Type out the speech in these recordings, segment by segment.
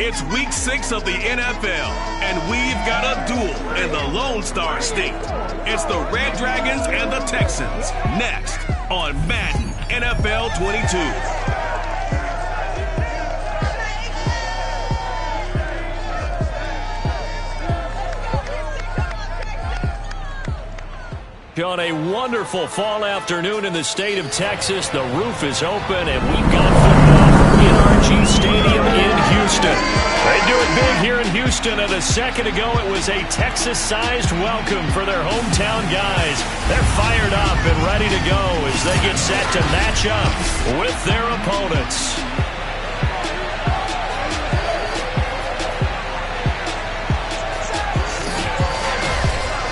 It's week 6 of the NFL, and we've got a duel in the Lone Star State. It's the Red Dragons and the Texans, next on Madden NFL 22. On a wonderful fall afternoon in the state of Texas, the roof is open, and we've got football in RG Stadium in Houston. They do it big here in Houston, and a second ago it was a Texas-sized welcome for their hometown guys. They're fired up and ready to go as they get set to match up with their opponents.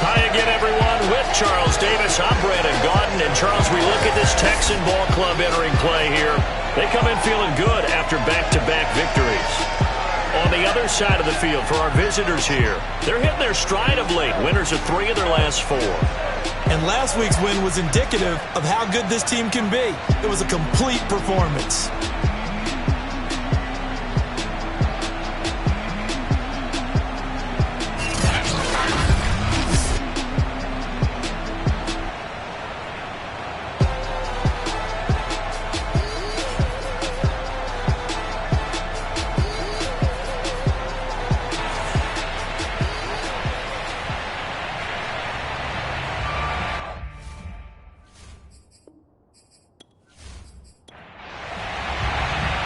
Hi again, everyone. With Charles Davis, I'm Brandon Gaudin. And Charles, we look at this Texan ball club entering play here. They come in feeling good after back-to-back victories. On the other side of the field for our visitors here, they're hitting their stride of late. Winners of 3 of their last 4. And last week's win was indicative of how good this team can be. It was a complete performance.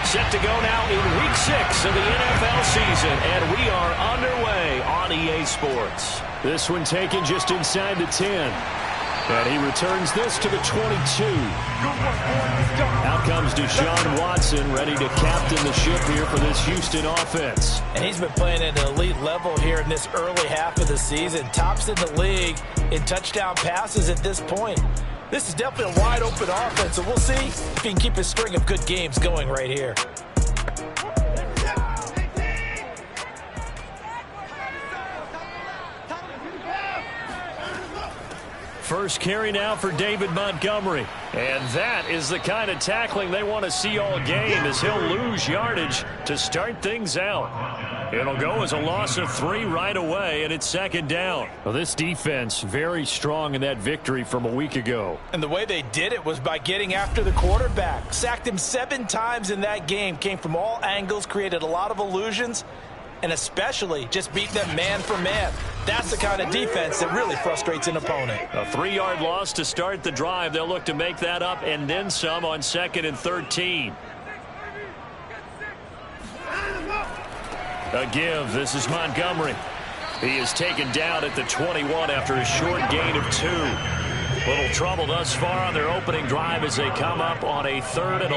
Set to go now in week 6 of the NFL season, and we are underway on EA Sports. This one taken just inside the 10. And he returns this to the 22. Out comes Deshaun Watson, ready to captain the ship here for this Houston offense. And he's been playing at an elite level here in this early half of the season. Tops in the league in touchdown passes at this point. This is definitely a wide-open offense, so we'll see if he can keep his string of good games going right here. First carry now for David Montgomery. And that is the kind of tackling they want to see all game, as he'll lose yardage to start things out. It'll go as a loss of 3 right away, and it's second down. Well, this defense very strong in that victory from a week ago. And the way they did it was by getting after the quarterback. Sacked him 7 times in that game. Came from all angles, created a lot of illusions, and especially just beat them man for man. That's the kind of defense that really frustrates an opponent. A 3-yard loss to start the drive. They'll look to make that up and then some on 2nd and 13. A give. This is Montgomery. He is taken down at the 21 after a short gain of 2. Little trouble thus far on their opening drive as they come up on a 3rd and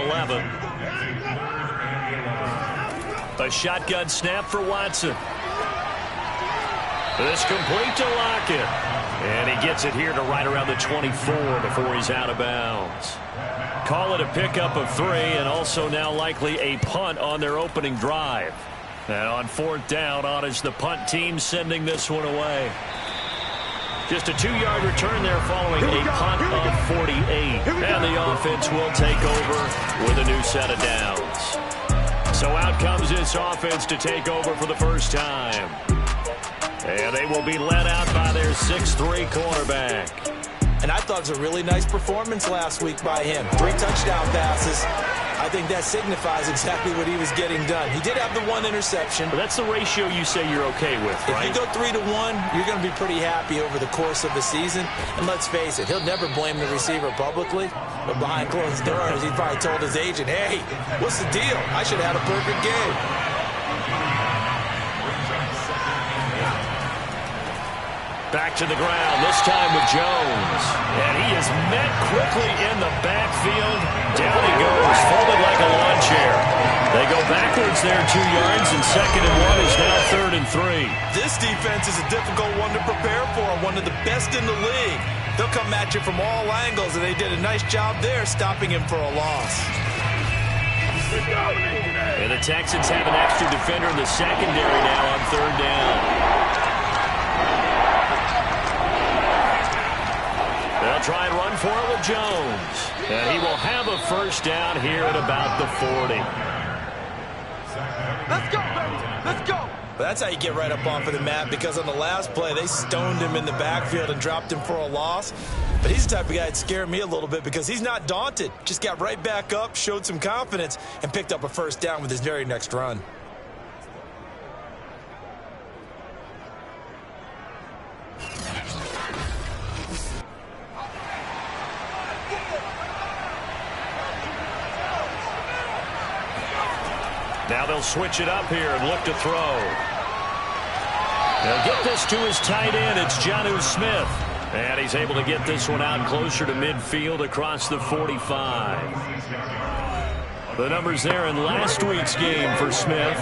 11. A shotgun snap for Watson. This complete to Lockett. And he gets it here to right around the 24 before he's out of bounds. Call it a pickup of 3, and also now likely a punt on their opening drive. And on 4th down, on is the punt team sending this one away. Just a 2-yard return there following a punt of 48. And the offense will take over with a new set of downs. So out comes this offense to take over for the first time. And they will be led out by their 6'3" quarterback. And I thought it was a really nice performance last week by him. 3 touchdown passes. I think that signifies exactly what he was getting done. He did have the 1 interception. But that's the ratio you say you're okay with, right? If you go 3-1, you're going to be pretty happy over the course of the season. And let's face it, he'll never blame the receiver publicly. But behind closed doors, he probably told his agent, hey, what's the deal? I should have had a perfect game. Back to the ground, this time with Jones. And he is met quickly in the backfield. Down he goes, folded like a lawn chair. They go backwards there 2 yards, and 2nd and 1 is now 3rd and 3. This defense is a difficult one to prepare for, one of the best in the league. They'll come at you from all angles, and they did a nice job there stopping him for a loss. And the Texans have an extra defender in the secondary now on 3rd down. They'll try and run for it with Jones. And he will have a first down here at about the 40. Let's go, baby. That's how you get right up off of the mat, because on the last play, they stoned him in the backfield and dropped him for a loss. But he's the type of guy that scared me a little bit because he's not daunted. Just got right back up, showed some confidence, and picked up a first down with his very next run. Now they'll switch it up here and look to throw. They'll get this to his tight end. It's Jonnu Smith. And he's able to get this one out closer to midfield across the 45. The numbers there in last week's game for Smith.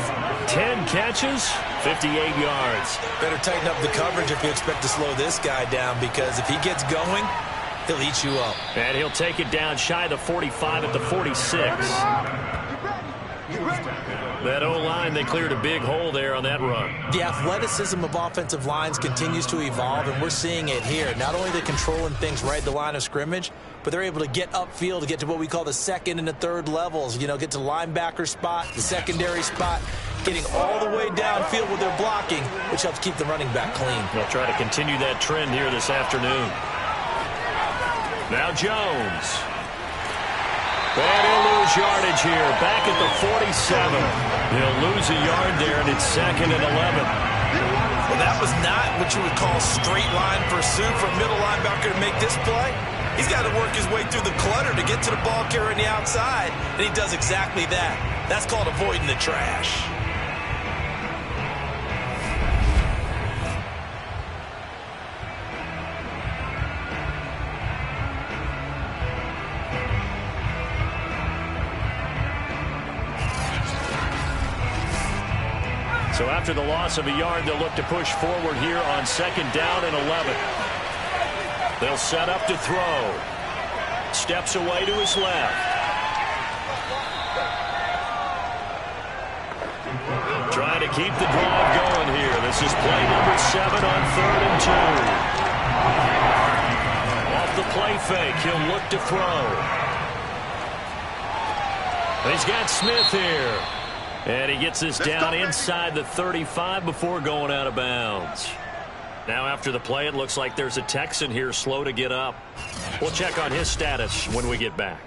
10 catches, 58 yards. Better tighten up the coverage if you expect to slow this guy down, because if he gets going, he'll eat you up. And he'll take it down shy of the 45 at the 46. That O-line, they cleared a big hole there on that run. The athleticism of offensive lines continues to evolve, and we're seeing it here. Not only are they controlling things right at the line of scrimmage, but they're able to get upfield to get to what we call the second and the third levels. You know, get to linebacker spot, the secondary spot, getting all the way downfield with their blocking, which helps keep the running back clean. They'll try to continue that trend here this afternoon. Now Jones. And he'll lose yardage here, back at the 47. He'll lose a yard there, and it's 2nd and 11. Well, that was not what you would call straight line pursuit for a middle linebacker to make this play. He's got to work his way through the clutter to get to the ball carrier on the outside, and he does exactly that. That's called avoiding the trash. So after the loss of a yard, they'll look to push forward here on 2nd down and 11. They'll set up to throw. Steps away to his left. Trying to keep the drive going here. This is play number 7 on 3rd and 2. Off the play fake, he'll look to throw. He's got Smith here. And he gets this down inside the 35 before going out of bounds. Now after the play, it looks like there's a Texan here slow to get up. We'll check on his status when we get back.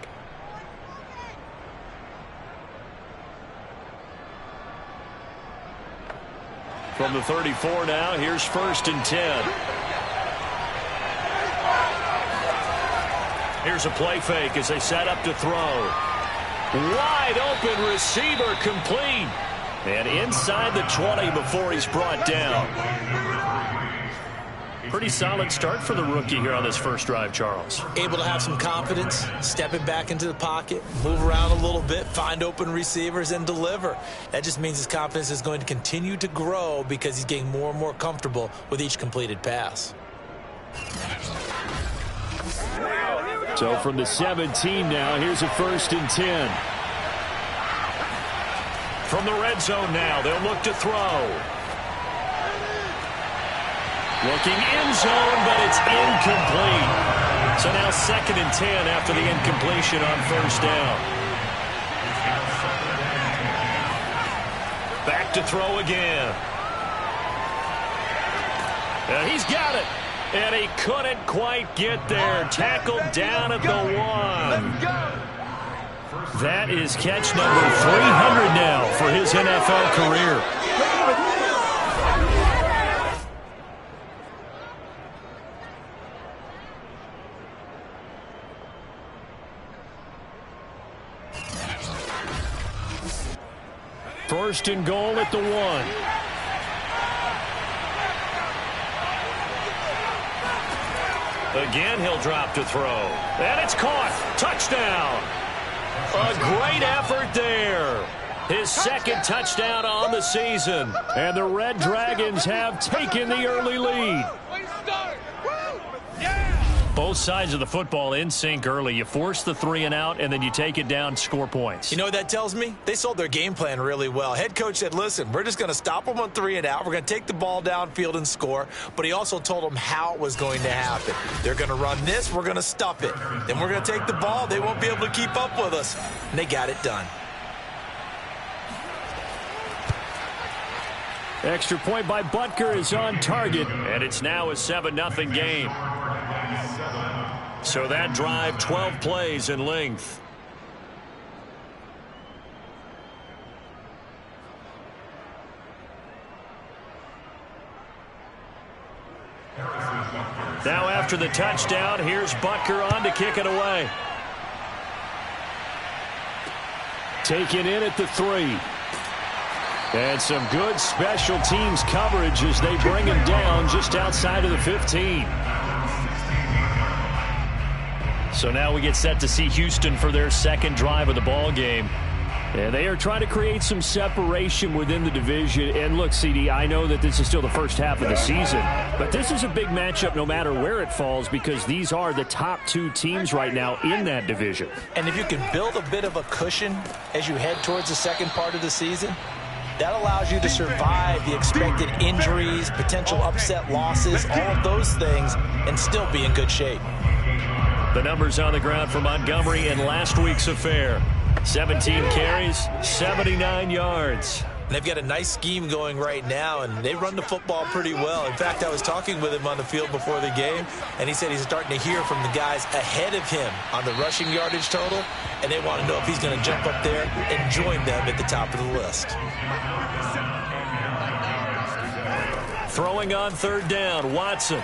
From the 34 now, here's 1st and 10. Here's a play fake as they set up to throw. Wide open receiver, complete. And inside the 20 before he's brought down. Pretty solid start for the rookie here on this first drive, Charles. Able to have some confidence, stepping back into the pocket, move around a little bit, find open receivers, and deliver. That just means his confidence is going to continue to grow because he's getting more and more comfortable with each completed pass. So from the 17 now, here's a 1st and 10. From the red zone now, they'll look to throw. Looking end zone, but it's incomplete. So now 2nd and 10 after the incompletion on 1st down. Back to throw again. And he's got it. And he couldn't quite get there. Tackled down at the 1. That is catch number 300 now for his NFL career. First and goal at the 1. Again, he'll drop to throw. And it's caught. Touchdown. A great effort there. His 2nd touchdown on the season. And the Red Dragons have taken the early lead. Both sides of the football in sync early. You force the 3 and out, and then you take it down, score points. You know what that tells me? They sold their game plan really well. Head coach said, listen, we're just going to stop them on 3 and out. We're going to take the ball downfield and score. But he also told them how it was going to happen. They're going to run this. We're going to stuff it. Then we're going to take the ball. They won't be able to keep up with us. And they got it done. Extra point by Butker is on target, and it's now a 7-0 game. So that drive, 12 plays in length. Now after the touchdown, here's Butker on to kick it away. Taken in at the 3. And some good special teams coverage as they bring him down just outside of the 15. So now we get set to see Houston for their second drive of the ball game. And they are trying to create some separation within the division. And look, CD, I know that this is still the first half of the season, but this is a big matchup no matter where it falls because these are the top 2 teams right now in that division. And if you can build a bit of a cushion as you head towards the second part of the season, that allows you to survive the expected injuries, potential upset losses, all of those things, and still be in good shape. The numbers on the ground for Montgomery in last week's affair. 17 carries, 79 yards. They've got a nice scheme going right now, and they run the football pretty well. In fact, I was talking with him on the field before the game, and he said he's starting to hear from the guys ahead of him on the rushing yardage total, and they want to know if he's going to jump up there and join them at the top of the list. Throwing on third down, Watson.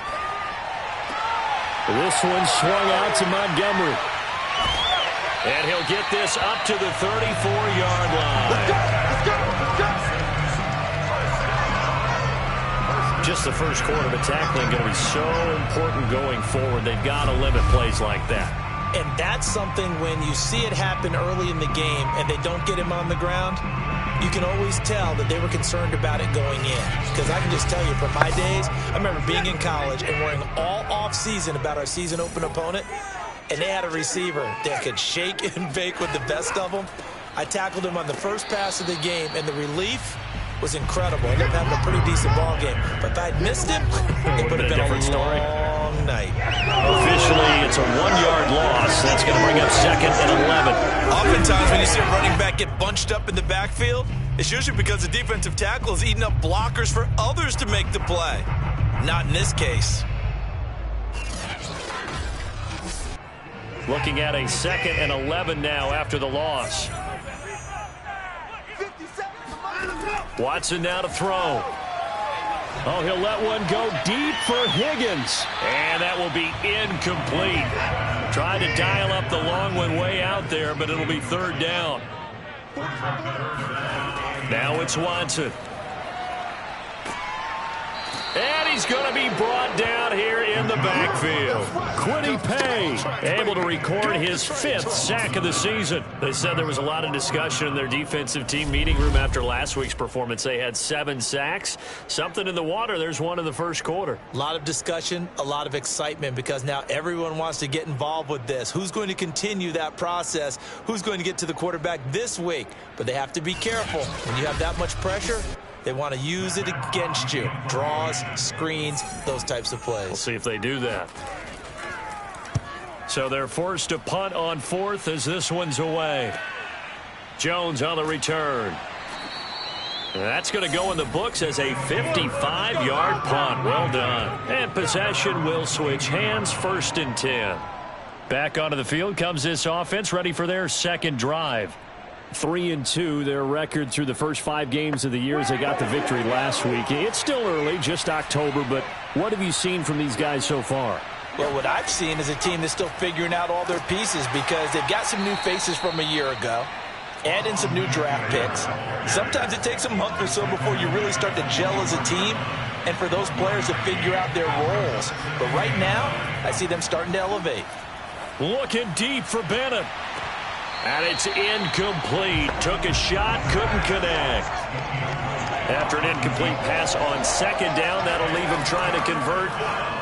This one swung out to Montgomery. And he'll get this up to the 34-yard line. Just the first quarter, but tackling going to be so important going forward. They've got to limit plays like that. And that's something when you see it happen early in the game and they don't get him on the ground, you can always tell that they were concerned about it going in. Because I can just tell you from my days, I remember being in college and worrying all off-season about our season open opponent. And they had a receiver that could shake and bake with the best of them. I tackled him on the first pass of the game, and the relief was incredible. I ended up having a pretty decent ball game. But if I'd missed him, it would have been a long night. Officially, it's a 1-yard loss. That's going to bring up 2nd and 11. Oftentimes when you see a running back get bunched up in the backfield, it's usually because the defensive tackle is eating up blockers for others to make the play. Not in this case. Looking at a 2nd and 11 now after the loss. Watson now to throw. Oh, he'll let one go deep for Higgins. And that will be incomplete. Tried to dial up the long one way out there, but it'll be third down. Now it's Watson. And he's going to be brought down here in the backfield. Quiddy Pay able to record his 5th sack of the season. They said there was a lot of discussion in their defensive team meeting room after last week's performance. They had 7 sacks. Something in the water. There's one in the first quarter. A lot of discussion, a lot of excitement because now everyone wants to get involved with this. Who's going to continue that process? Who's going to get to the quarterback this week? But they have to be careful. When you have that much pressure, they want to use it against you. Draws, screens, those types of plays. We'll see if they do that. So they're forced to punt on 4th as this one's away. Jones on the return. And that's going to go in the books as a 55-yard punt. Well done. And possession will switch hands, 1st and 10. Back onto the field comes this offense, ready for their second drive. 3-2, their record through the first 5 games of the year as they got the victory last week. It's still early, just October, but what have you seen from these guys so far? Well, what I've seen is a team that's still figuring out all their pieces because they've got some new faces from a year ago, add in some new draft picks. Sometimes it takes a month or so before you really start to gel as a team and for those players to figure out their roles. But right now, I see them starting to elevate. Looking deep for Bennett. And it's incomplete. Took a shot, couldn't connect. After an incomplete pass on 2nd down, that'll leave him trying to convert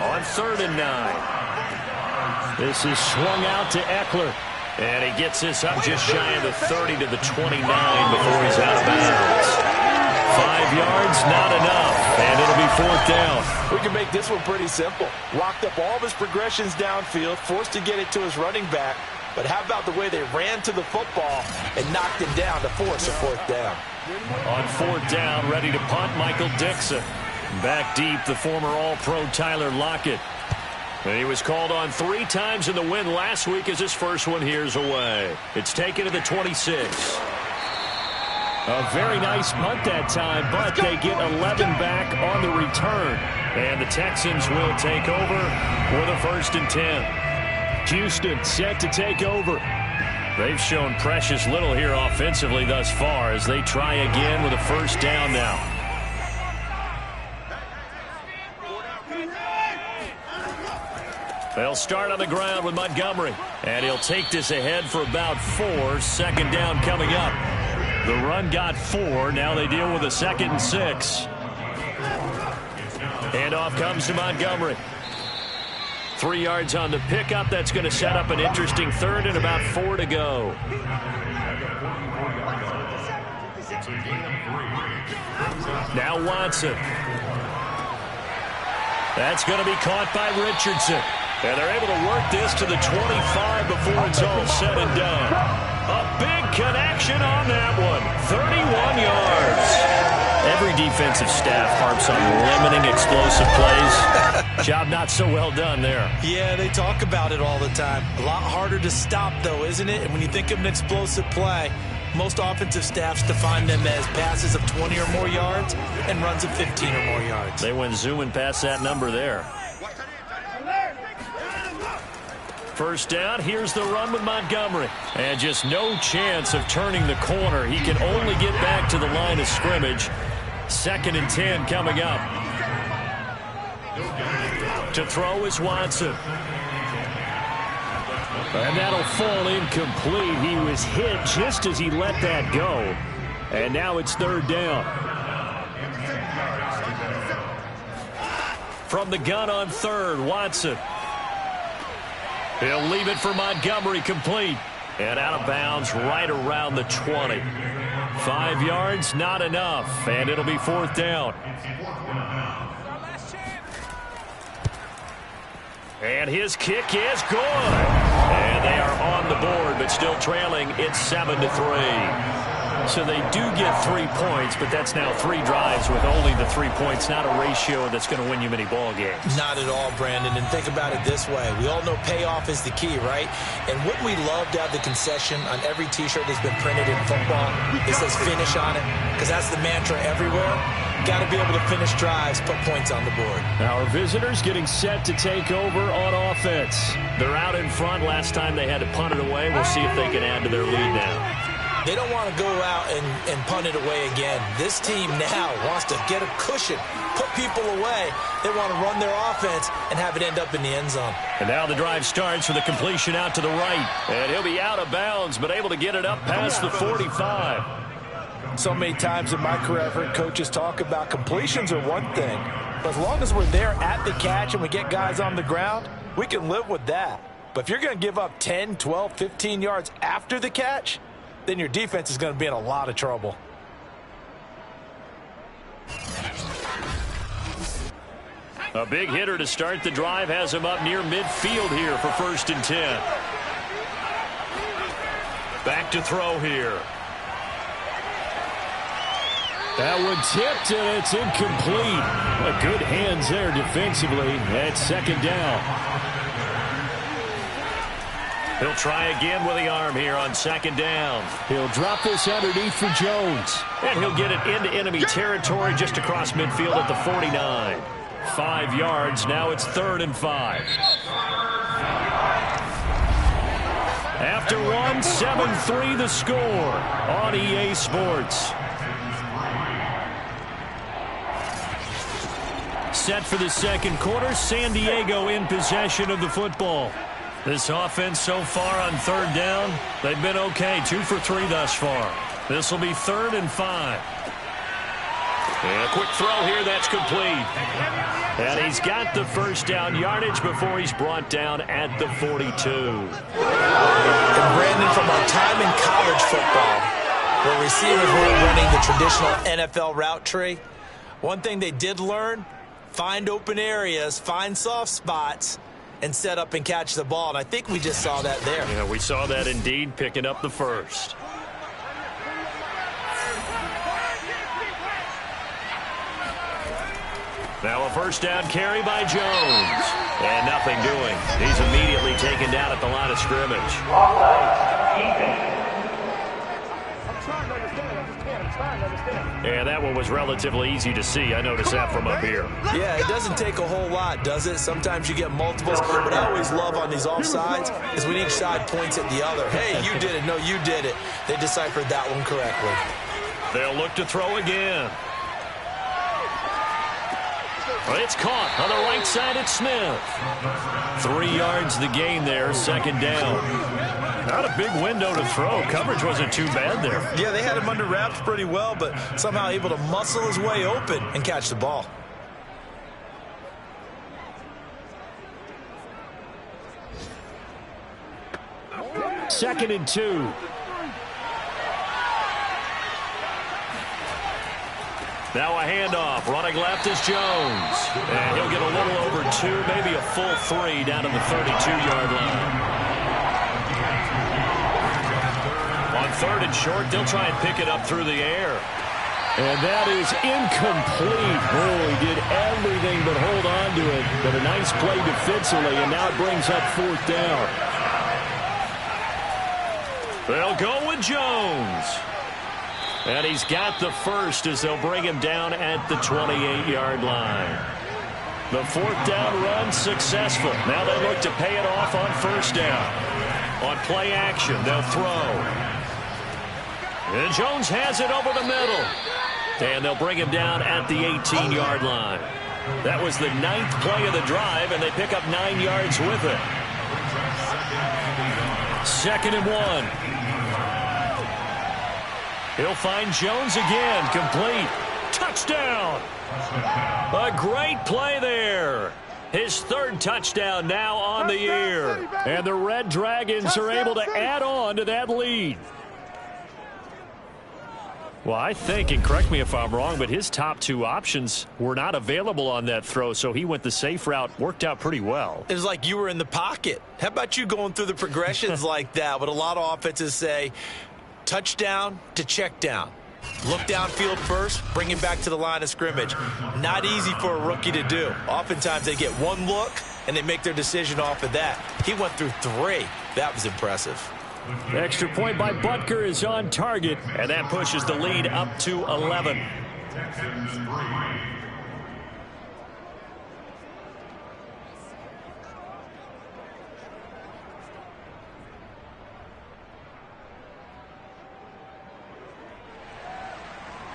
on 3rd and 9. This is swung out to Eckler. And he gets this up just shy of the 30 to the 29 before he's out of bounds. 5 yards, not enough. And it'll be 4th down. We can make this one pretty simple. Locked up all of his progressions downfield, forced to get it to his running back. But how about the way they ran to the football and knocked him down to force a fourth down? On fourth down, ready to punt, Michael Dixon. Back deep, the former All-Pro Tyler Lockett. And he was called on 3 times in the win last week as his first one here's away. It's taken to the 26. A very nice punt that time, but they get 11 back on the return. And the Texans will take over with a 1st and 10. Houston set to take over. They've shown precious little here offensively thus far as they try again with a 1st down now. They'll start on the ground with Montgomery. And he'll take this ahead for about 4. 2nd down coming up. The run got 4. Now they deal with a 2nd and 6. Handoff comes to Montgomery. 3 yards on the pickup. That's going to set up an interesting 3rd and about 4 to go. Now Watson. That's going to be caught by Richardson. And they're able to work this to the 25 before it's all said and done. A big connection on that one. 31 yards. Every defensive staff harps on limiting explosive plays. Job not so well done there. Yeah, they talk about it all the time. A lot harder to stop, though, isn't it? And when you think of an explosive play, most offensive staffs define them as passes of 20 or more yards and runs of 15 or more yards. They went zooming past that number there. 1st down, here's the run with Montgomery. And just no chance of turning the corner. He can only get back to the line of scrimmage. 2nd and 10 coming up. To throw is Watson. And that'll fall incomplete. He was hit just as he let that go. And now it's 3rd down. From the gun on 3rd, Watson. He'll leave it for Montgomery, complete. And out of bounds right around the 20. 5 yards, not enough. And it'll be 4th down. And his kick is good. And they are on the board, but still trailing. It's 7-3. So they do get 3 points, but that's now 3 drives with only the 3 points. Not a ratio that's going to win you many ball games. Not at all, Brandon. And think about it this way. We all know payoff is the key, right? And wouldn't we love to have the concession on every T-shirt that's been printed in football? It says finish on it, because that's the mantra everywhere. Got to be able to finish drives, put points on the board. Our visitors getting set to take over on offense. They're out in front. Last time they had to punt it away. We'll see if they can add to their lead now. They don't want to go out and punt it away again. This team now wants to get a cushion, put people away. They want to run their offense and have it end up in the end zone. And now the drive starts with a completion out to the right. And he'll be out of bounds, but able to get it up past the 45. So many times in my career I've heard coaches talk about completions are one thing. But as long as we're there at the catch and we get guys on the ground, we can live with that. But if you're going to give up 10, 12, 15 yards after the catch, then your defense is going to be in a lot of trouble. A big hitter to start the drive has him up near midfield here for 1st and 10. Back to throw here. That one tipped, and it's incomplete. Good hands there defensively at 2nd down. He'll try again with the arm here on 2nd down. He'll drop this underneath for Jones. And he'll get it into enemy territory just across midfield at the 49. 5 yards. Now it's 3rd and 5. After one, 7-3 the score on EA Sports. Set for the 2nd quarter. San Diego in possession of the football. This offense so far on 3rd down, they've been okay. 2 for 3 thus far. This will be 3rd and 5. And a quick throw here, that's complete. And he's got the 1st down yardage before he's brought down at the 42. And Brandon, from our time in college football, where receivers weren't running the traditional NFL route tree, one thing they did learn, find open areas, find soft spots, and set up and catch the ball. And I think we just saw that there. Yeah, we saw that indeed, picking up the first. Now a first down carry by Jones. And nothing doing. He's immediately taken down at the line of scrimmage. And that one was relatively easy to see. I noticed that from up here. Yeah, it doesn't take a whole lot, does it? Sometimes you get multiples. What I always love on these offsides is when each side points at the other. Hey, you did it. No, you did it. They deciphered that one correctly. They'll look to throw again. It's caught on the right side at Smith. 3 yards the gain there, second down. Not a big window to throw. Coverage wasn't too bad there. Yeah, they had him under wraps pretty well, but somehow able to muscle his way open and catch the ball. Second and 2. Now a handoff. Running left is Jones. And he'll get a little over 2, maybe a full 3 down to the 32-yard line. On third and short, they'll try and pick it up through the air. And that is incomplete. Oh, he did everything but hold on to it. But a nice play defensively, and now it brings up fourth down. They'll go with Jones. And he's got the first as they'll bring him down at the 28-yard line. The fourth down run successful. Now they look to pay it off on first down. On play action, they'll throw. And Jones has it over the middle. And they'll bring him down at the 18-yard line. That was the 9th play of the drive, and they pick up 9 yards with it. Second and 1. He'll find Jones again, complete. Touchdown! A great play there. His third touchdown now on the year. And the Red Dragons are able to add on to that lead. Well, I think, and correct me if I'm wrong, but his top 2 options were not available on that throw, so he went the safe route, worked out pretty well. It was like you were in the pocket. How about you going through the progressions like that? But a lot of offenses say, touchdown to check down. Look downfield first, bring him back to the line of scrimmage. Not easy for a rookie to do. Oftentimes they get one look, and they make their decision off of that. He went through 3. That was impressive. Extra point by Butker is on target, and that pushes the lead up to 11.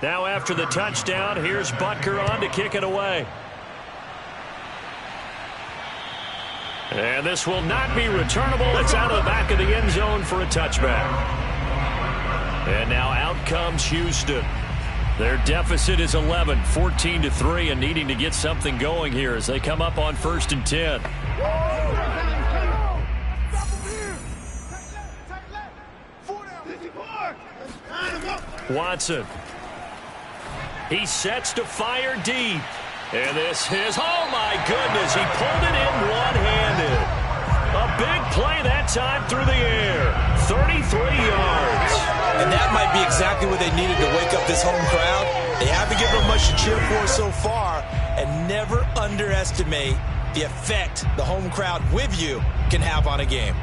Now after the touchdown, here's Butker on to kick it away. And this will not be returnable. It's out of the back of the end zone for a touchback. And now out comes Houston. Their deficit is 11, 14-3, and needing to get something going here as they come up on 1st and 10. Watson. He sets to fire deep. And this is, oh my goodness, he pulled it in one-handed. A big play that time through the air. 33 yards. And that might be exactly what they needed to wake up this home crowd. They haven't given them much to cheer for so far. And never underestimate the effect the home crowd with you can have on a game.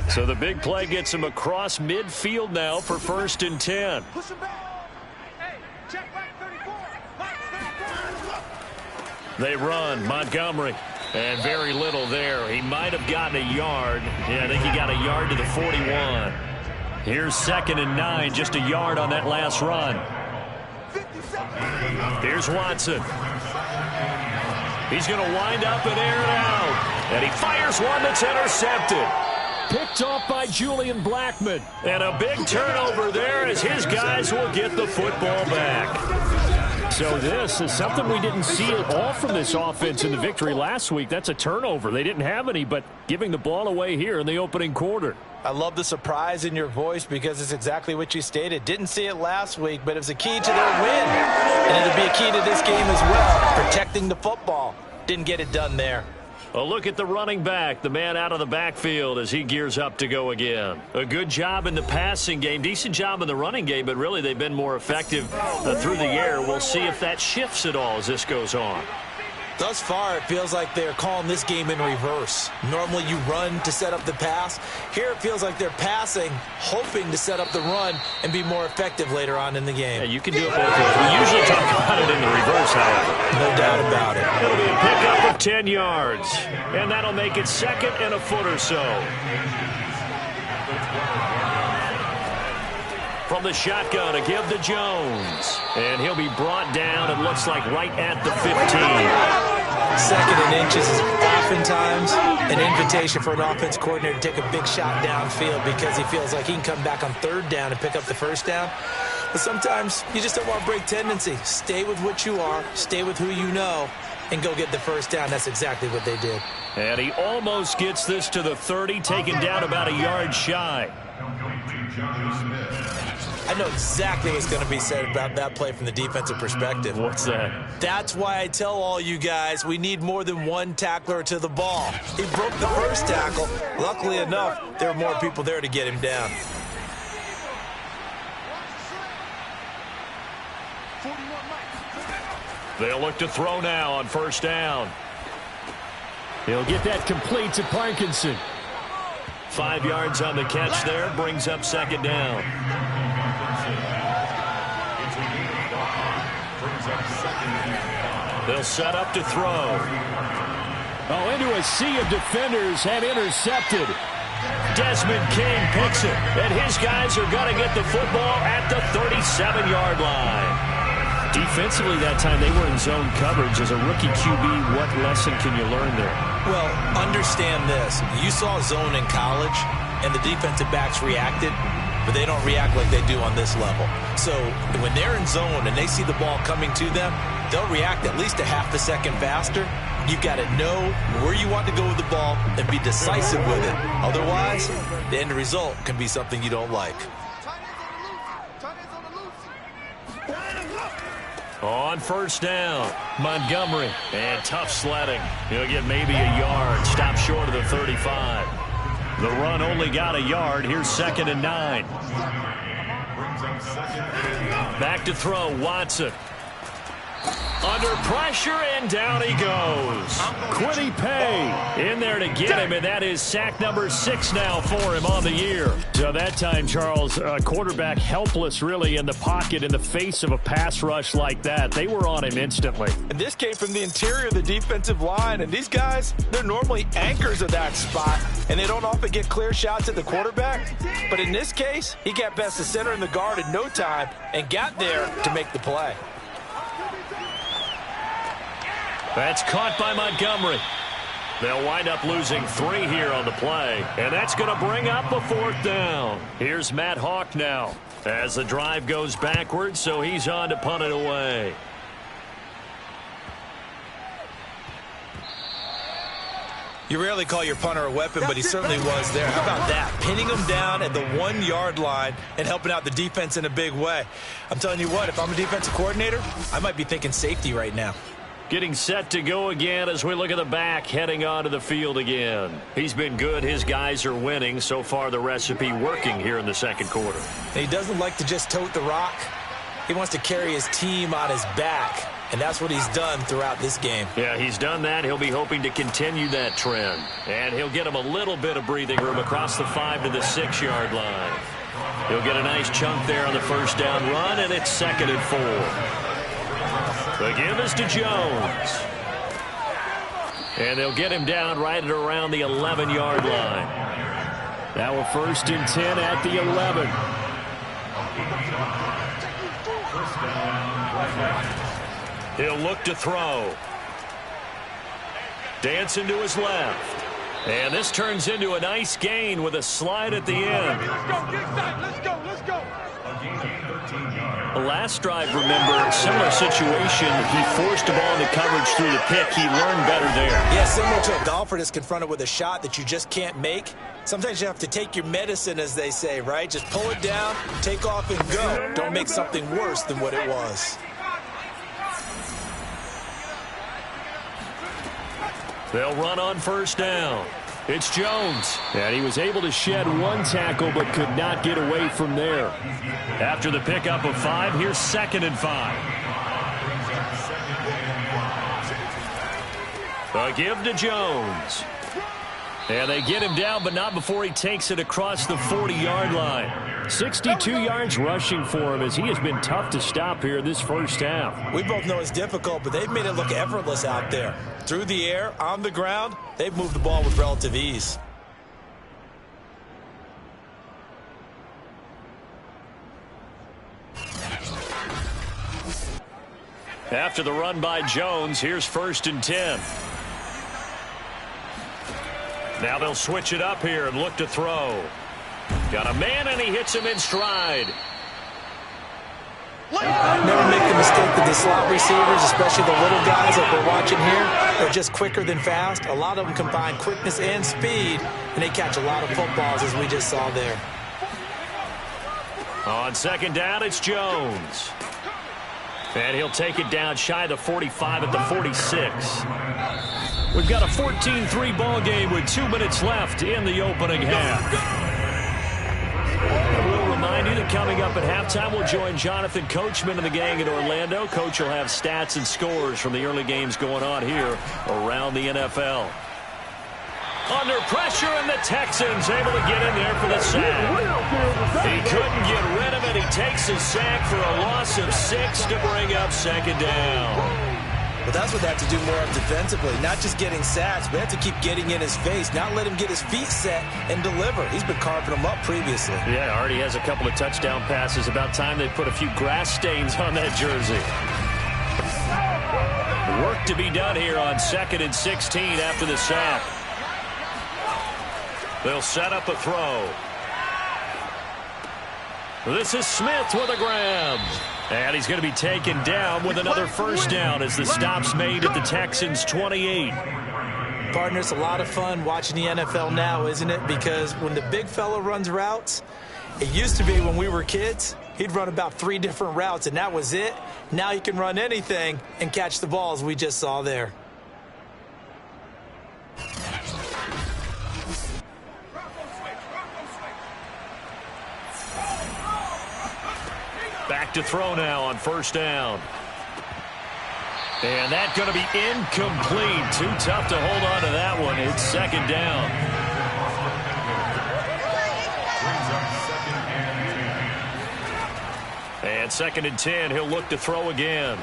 So the big play gets him across midfield now for 1st and 10. They run, Montgomery, and very little there. He might have gotten a yard. Yeah, I think he got a yard to the 41. Here's 2nd and 9, just a yard on that last run. Here's Watson. He's going to wind up and air it out. And he fires one that's intercepted. Picked off by Julian Blackman. And a big turnover there as his guys will get the football back. So this is something we didn't see at all from this offense in the victory last week. That's a turnover. They didn't have any, but giving the ball away here in the opening quarter. I love the surprise in your voice because it's exactly what you stated. Didn't see it last week, but it was a key to their win. And it'll be a key to this game as well, protecting the football. Didn't get it done there. A look at the running back, the man out of the backfield as he gears up to go again. A good job in the passing game, decent job in the running game, but really they've been more effective through the air. We'll see if that shifts at all as this goes on. Thus far, it feels like they're calling this game in reverse. Normally you run to set up the pass. Here it feels like they're passing, hoping to set up the run and be more effective later on in the game. Yeah, you can do it both ways. We usually talk about it in the reverse, however. No doubt about it. It'll be a pickup of 10 yards, and that'll make it second and a foot or so. From the shotgun, a give to Jones. And he'll be brought down, it looks like right at the 15. Second and inches is oftentimes an invitation for an offense coordinator to take a big shot downfield because he feels like he can come back on third down and pick up the first down. But sometimes you just don't want to break tendency. Stay with what you are, stay with who you know, and go get the first down. That's exactly what they did. And he almost gets this to the 30, taken down about a yard shy. I know exactly what's going to be said about that play from the defensive perspective. What's that? That's why I tell all you guys we need more than one tackler to the ball. He broke the first tackle. Luckily enough, there were more people there to get him down. They'll look to throw now on first down. He'll get that complete to Parkinson. 5 yards on the catch there, brings up second down. They'll set up to throw. Oh, into a sea of defenders have intercepted. Desmond King picks it, and his guys are going to get the football at the 37-yard line. Defensively that time, they were in zone coverage. As a rookie QB, what lesson can you learn there? Well, understand this. You saw zone in college, and the defensive backs reacted, but they don't react like they do on this level. So when they're in zone and they see the ball coming to them, they'll react at least a half a second faster. You've got to know where you want to go with the ball and be decisive with it. Otherwise, the end result can be something you don't like. On first down, Montgomery. And tough sledding. He'll get maybe a yard. Stop short of the 35. The run only got a yard. Here's second and 9. Back to throw, Watson. Under pressure, and down he goes. Quiddy Pay in there to get him, and that is sack number 6 now for him on the year. So that time, Charles, quarterback helpless really in the pocket in the face of a pass rush like that. They were on him instantly. And this came from the interior of the defensive line, and these guys, they're normally anchors of that spot, and they don't often get clear shots at the quarterback. But in this case, he got past the center and the guard in no time and got there to make the play. That's caught by Montgomery. They'll wind up losing 3 here on the play, and that's going to bring up a 4th down. Here's Matt Hawk now as the drive goes backwards, so he's on to punt it away. You rarely call your punter a weapon, but he certainly was there. How about that? Pinning him down at the 1-yard line and helping out the defense in a big way. I'm telling you what, if I'm a defensive coordinator, I might be thinking safety right now. Getting set to go again as we look at the back, heading onto the field again. He's been good. His guys are winning. So far, the recipe working here in the second quarter. And he doesn't like to just tote the rock. He wants to carry his team on his back, and that's what he's done throughout this game. Yeah, he's done that. He'll be hoping to continue that trend. And he'll get him a little bit of breathing room across the 5 to the 6-yard line. He'll get a nice chunk there on the first down run, and it's 2nd and 4. The give is to Jones. And they'll get him down right at around the 11-yard line. Now a 1st and 10 at the 11. He'll look to throw. Dancing to his left. And this turns into a nice gain with a slide at the end. Let's go, get inside. Let's go, let's go. The last drive, remember, similar situation. He forced the ball into coverage through the pick. He learned better there. Yeah, similar to a golfer that's confronted with a shot that you just can't make. Sometimes you have to take your medicine, as they say, right? Just pull it down, take off, and go. Don't make something worse than what it was. They'll run on first down. It's Jones. And he was able to shed one tackle but could not get away from there. After the pickup of 5, here's 2nd and 5. A give to Jones. And they get him down, but not before he takes it across the 40-yard line. 62 yards rushing for him as he has been tough to stop here this first half. We both know it's difficult, but they've made it look effortless out there. Through the air, on the ground, they've moved the ball with relative ease. After the run by Jones, here's 1st and 10. Now they'll switch it up here and look to throw. Got a man, and he hits him in stride. Never make the mistake that the slot receivers, especially the little guys that we're watching here, are just quicker than fast. A lot of them combine quickness and speed, and they catch a lot of footballs, as we just saw there. On 2nd down, it's Jones. And he'll take it down shy of the 45 at the 46. We've got a 14-3 ball game with 2 minutes left in the opening half. We'll remind you that coming up at halftime, we'll join Jonathan Coachman and the gang in Orlando. Coach will have stats and scores from the early games going on here around the NFL. Under pressure, and the Texans able to get in there for the sack. He couldn't get rid of it. He takes his sack for a loss of 6 to bring up 2nd down. But that's what they have to do more of defensively, not just getting sacks, but have to keep getting in his face, not let him get his feet set and deliver. He's been carving them up previously. Yeah, already has a couple of touchdown passes. About time they put a few grass stains on that jersey. Work to be done here on 2nd and 16 after the sack. They'll set up a throw. This is Smith with a grab. And he's going to be taken down with another first down as the stop's made at the Texans' 28. Partner, it's a lot of fun watching the NFL now, isn't it? Because when the big fella runs routes, it used to be when we were kids, he'd run about 3 different routes, and that was it. Now he can run anything and catch the balls we just saw there. Back to throw now on first down. And that's going to be incomplete. Too tough to hold on to that one. It's 2nd down. And 2nd and 10. He'll look to throw again.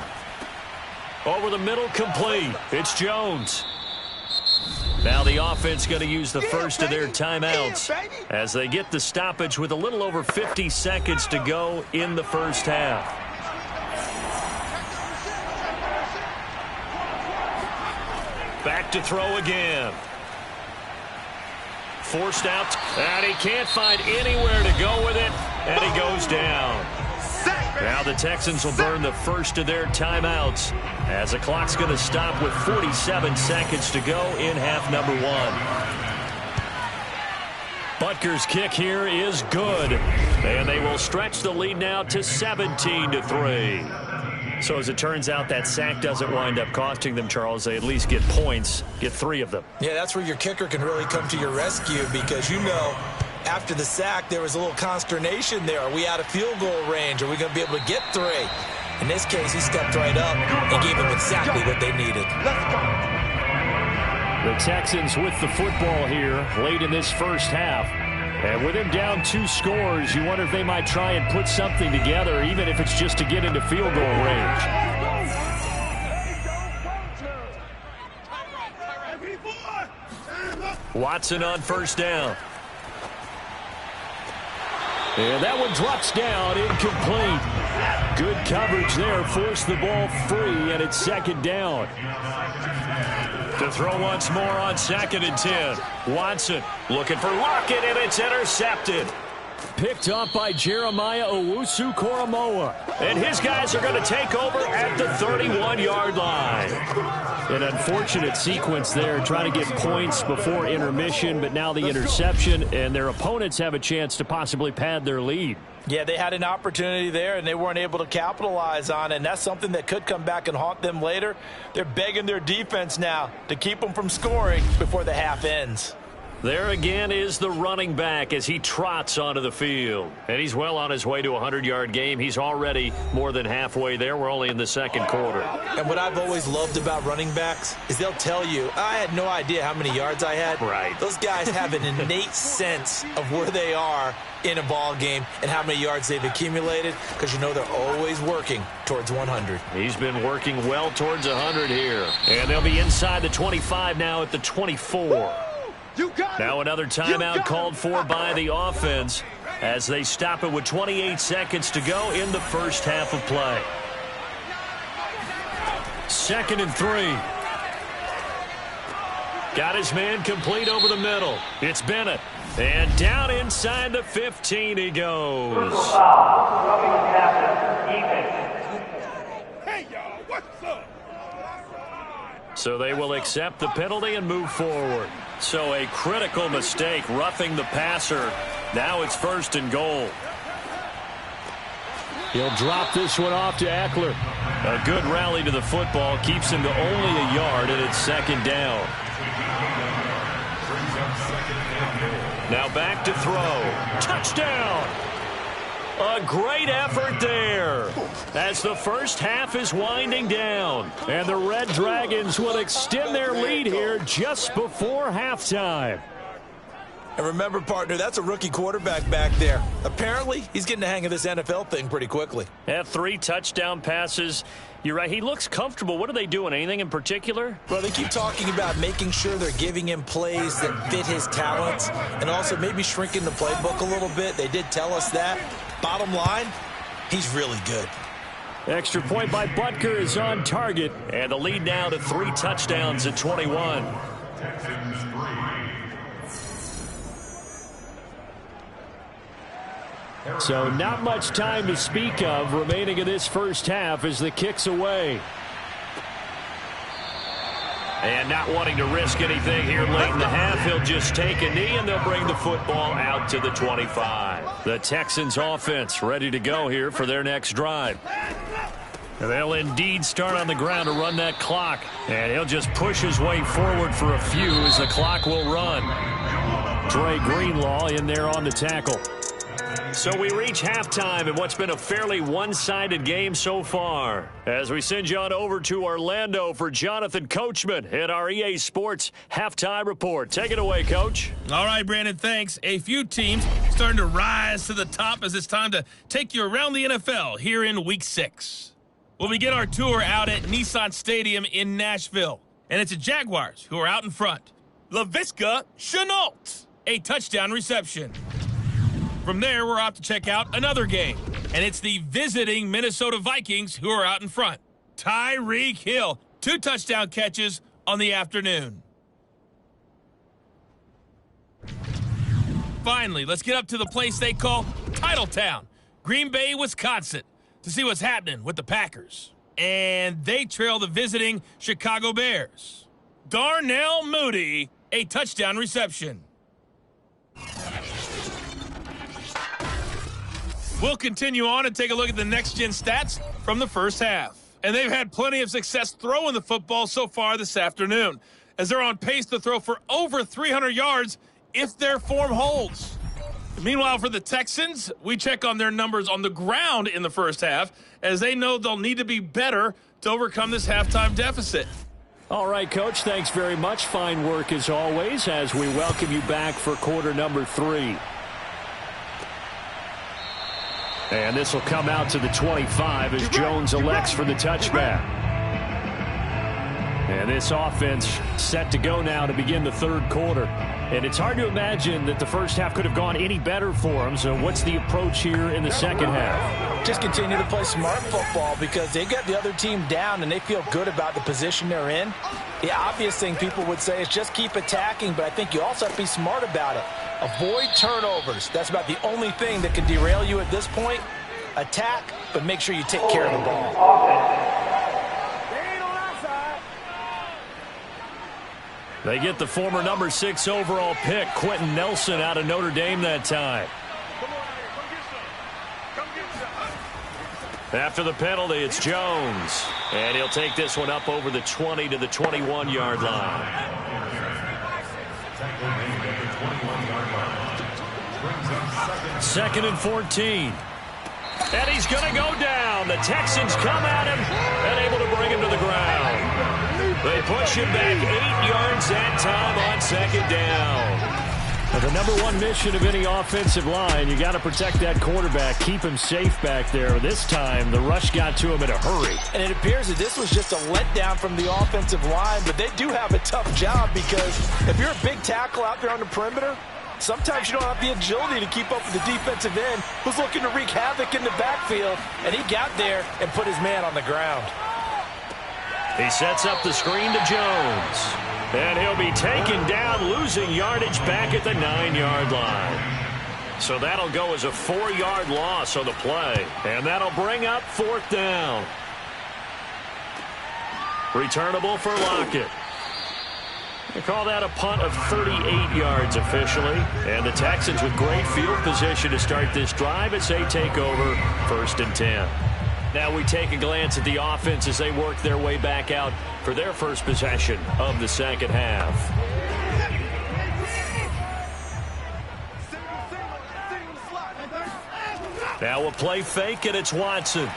Over the middle, complete. It's Jones. Now the offense going to use the first of their timeouts as they get the stoppage with a little over 50 seconds to go in the first half. Back to throw again. Forced out, and he can't find anywhere to go with it, and he goes down. Now the Texans will burn the first of their timeouts as the clock's going to stop with 47 seconds to go in half number 1. Butker's kick here is good, and they will stretch the lead now to 17-3. So as it turns out, that sack doesn't wind up costing them, Charles. They at least get points, get 3 of them. Yeah, that's where your kicker can really come to your rescue because, you know, after the sack, there was a little consternation there. Are we out of field goal range? Are we going to be able to get 3? In this case, he stepped right up and gave them exactly what they needed. The Texans with the football here late in this first half. And with them down 2 scores, you wonder if they might try and put something together, even if it's just to get into field goal range. Watson on first down. And that one drops down, incomplete. Good coverage there, forced the ball free, and it's 2nd down. To throw once more on 2nd and 10. Watson looking for Lockett, and it's intercepted. Picked up by Jeremiah Owusu-Koramoah. And his guys are going to take over at the 31-yard line. An unfortunate sequence there, trying to get points before intermission, but now the interception, and their opponents have a chance to possibly pad their lead. Yeah, they had an opportunity there, and they weren't able to capitalize on it, and that's something that could come back and haunt them later. They're begging their defense now to keep them from scoring before the half ends. There again is the running back as he trots onto the field. And he's well on his way to a 100-yard game. He's already more than halfway there. We're only in the second quarter. And what I've always loved about running backs is they'll tell you, I had no idea how many yards I had. Right. Those guys have an innate sense of where they are in a ball game and how many yards they've accumulated, because you know they're always working towards 100. He's been working well towards 100 here. And they'll be inside the 25 now at the 24. Now another timeout called for by the offense as they stop it with 28 seconds to go in the first half of play. 2nd and 3. Got his man complete over the middle. It's Bennett. And down inside the 15 he goes. Hey, y'all, what's up? So they will accept the penalty and move forward. So a critical mistake, roughing the passer. Now it's 1st and goal. He'll drop this one off to Eckler. A good rally to the football keeps him to only a yard, and it's 2nd down. Now back to throw. Touchdown! A great effort there as the first half is winding down. And the Red Dragons will extend their lead here just before halftime. And remember, partner, that's a rookie quarterback back there. Apparently, he's getting the hang of this NFL thing pretty quickly. Had 3 touchdown passes. You're right. He looks comfortable. What are they doing? Anything in particular? Well, they keep talking about making sure they're giving him plays that fit his talents and also maybe shrinking the playbook a little bit. They did tell us that. Bottom line, he's really good. Extra point by Butker is on target. And the lead now to 3 touchdowns at 21. So not much time to speak of remaining in this first half as the kick's away. And not wanting to risk anything here late in the half, he'll just take a knee and they'll bring the football out to the 25. The Texans offense ready to go here for their next drive. And they'll indeed start on the ground to run that clock. And he'll just push his way forward for a few as the clock will run. Dre Greenlaw in there on the tackle. So we reach halftime in what's been a fairly one-sided game so far. As we send you on over to Orlando for Jonathan Coachman at our EA Sports Halftime Report. Take it away, Coach. All right, Brandon, thanks. A few teams starting to rise to the top as it's time to take you around the NFL here in Week 6. We'll begin our tour out at Nissan Stadium in Nashville. And it's the Jaguars who are out in front. Laviska Shenault, a touchdown reception. From there, we're off to check out another game, and it's the visiting Minnesota Vikings who are out in front. Tyreek Hill, 2 touchdown catches on the afternoon. Finally, let's get up to the place they call Titletown, Green Bay, Wisconsin, to see what's happening with the Packers. And they trail the visiting Chicago Bears. Darnell Mooney, a touchdown reception. We'll continue on and take a look at the next-gen stats from the first half. And they've had plenty of success throwing the football so far this afternoon, as they're on pace to throw for over 300 yards if their form holds. Meanwhile, for the Texans, we check on their numbers on the ground in the first half, as they know they'll need to be better to overcome this halftime deficit. All right, Coach, thanks very much. Fine work as always as we welcome you back for quarter number 3. And this will come out to the 25 as Jones elects for the touchback. And this offense set to go now to begin the third quarter. And it's hard to imagine that the first half could have gone any better for them. So what's the approach here in the second half? Just continue to play smart football because they got the other team down and they feel good about the position they're in. The obvious thing people would say is just keep attacking, but I think you also have to be smart about it. Avoid turnovers. That's about the only thing that can derail you at this point. Attack, but make sure you take care of the ball. They get the former number 6 overall pick, Quentin Nelson, out of Notre Dame that time. After the penalty, it's Jones. And he'll take this one up over the 20 to the 21-yard line. Second and 14. And he's going to go down. The Texans come at him and able to bring him to the ground. They push him back 8 yards that time on second down. Well, the number one mission of any offensive line, you got to protect that quarterback, keep him safe back there. This time, the rush got to him in a hurry. And it appears that this was just a letdown from the offensive line, but they do have a tough job because if you're a big tackle out there on the perimeter, sometimes you don't have the agility to keep up with the defensive end who's looking to wreak havoc in the backfield, and he got there and put his man on the ground. He sets up the screen to Jones. And he'll be taken down, losing yardage back at the 9-yard line. So that'll go as a 4-yard loss on the play. And that'll bring up 4th down. Returnable for Lockett. They call that a punt of 38 yards officially. And the Texans with great field position to start this drive as they take over 1st and 10. Now we take a glance at the offense as they work their way back out for their first possession of the second half. Now we'll play fake, and it's Watson.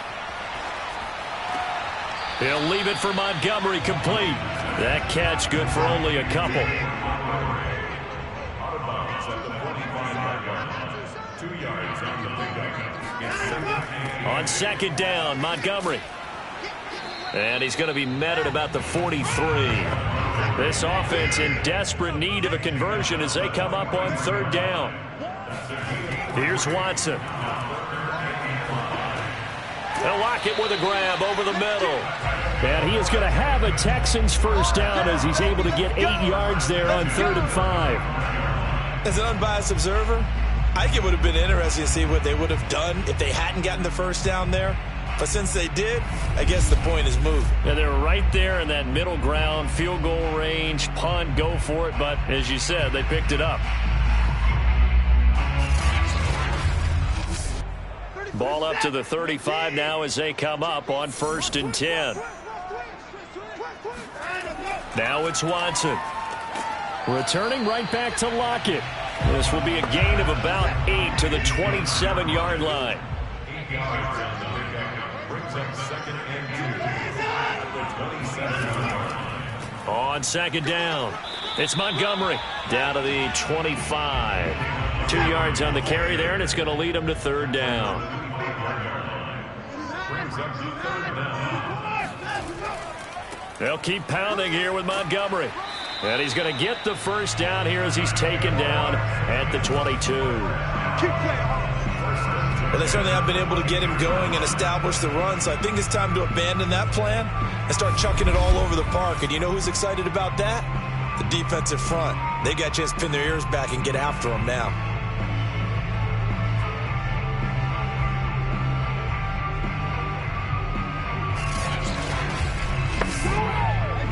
He'll leave it for Montgomery, complete. That catch good for only a couple. On second down, Montgomery. And he's going to be met at about the 43. This offense in desperate need of a conversion as they come up on 3rd down. Here's Watson. They'll lock it with a grab over the middle. And he is going to have a Texans first down as he's able to get 8 yards there on 3rd and 5. As an unbiased observer, I think it would have been interesting to see what they would have done if they hadn't gotten the first down there. But since they did, I guess the point is moved. Yeah, they're right there in that middle ground, field goal range, punt, go for it. But as you said, they picked it up. Ball up to the 35 now as they come up on 1st and 10. Now it's Watson. Returning right back to Lockett. This will be a gain of about 8 to the 27-yard line. On second down, it's Montgomery down to the 25. 2 yards on the carry there, and it's going to lead him to 3rd down. They'll keep pounding here with Montgomery. And he's going to get the first down here as he's taken down at the 22. Well, they certainly have been able to get him going and establish the run, so I think it's time to abandon that plan and start chucking it all over the park. And you know who's excited about that? The defensive front. They got a chance to pin their ears back and get after him now.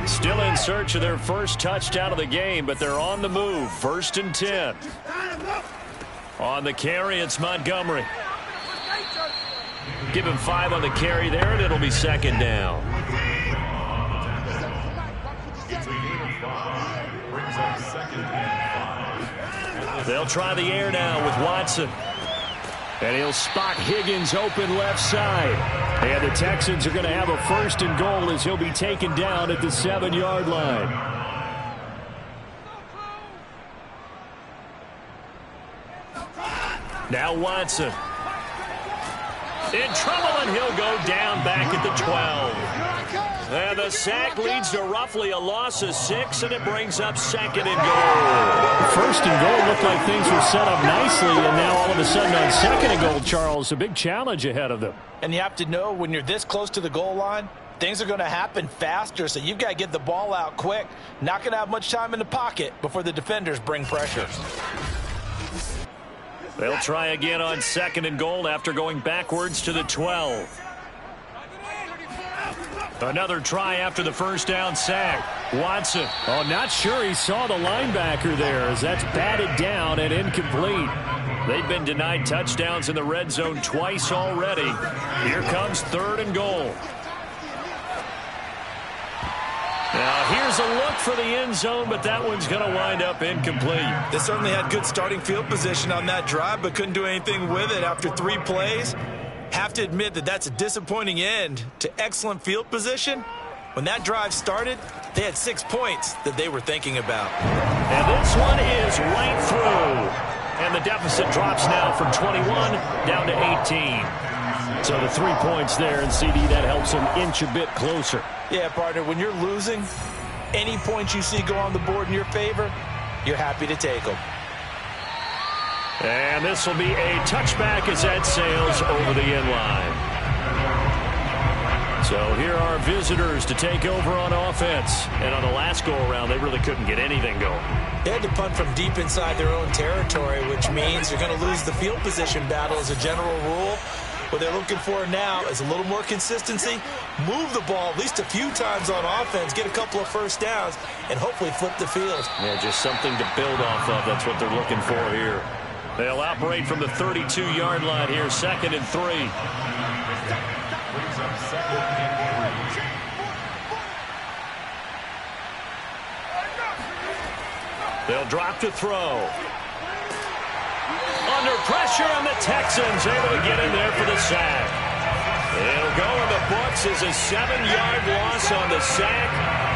Still in search of their first touchdown of the game, but they're on the move. 1st and 10. On the carry, it's Montgomery. Give him 5 on the carry there, and it'll be 2nd down. They'll try the air now with Watson. And he'll spot Higgins open left side. And the Texans are going to have a 1st and goal as he'll be taken down at the 7-yard line. Now Watson. In trouble, and he'll go down back at the 12. And the sack leads to roughly a loss of 6, and it brings up 2nd and goal. 1st and goal looked like things were set up nicely, and now all of a sudden on 2nd and goal, Charles, a big challenge ahead of them. And you have to know when you're this close to the goal line, things are going to happen faster, so you've got to get the ball out quick. Not going to have much time in the pocket before the defenders bring pressure. They'll try again on 2nd and goal after going backwards to the 12. Another try after the first down sack. Watson. Oh, not sure he saw the linebacker there as that's batted down and incomplete. They've been denied touchdowns in the red zone twice already. Here comes 3rd and goal. Now, here's a look for the end zone, but that one's going to wind up incomplete. They certainly had good starting field position on that drive, but couldn't do anything with it after 3 plays. Have to admit that that's a disappointing end to excellent field position. When that drive started, they had 6 points that they were thinking about. And this one is right through. And the deficit drops now from 21 down to 18. So the 3 points there, and CD, that helps them inch a bit closer. Yeah, partner, when you're losing, any points you see go on the board in your favor, you're happy to take them. And this will be a touchback as that sails over the end line. So here are visitors to take over on offense. And on the last go-around, they really couldn't get anything going. They had to punt from deep inside their own territory, which means you're going to lose the field position battle as a general rule. What they're looking for now is a little more consistency, move the ball at least a few times on offense, get a couple of first downs, and hopefully flip the field. Yeah, just something to build off of. That's what they're looking for here. They'll operate from the 32-yard line here, 2nd and 3. They'll drop to throw. Under pressure, and the Texans able to get in there for the sack. It'll go in the books as a 7-yard loss on the sack,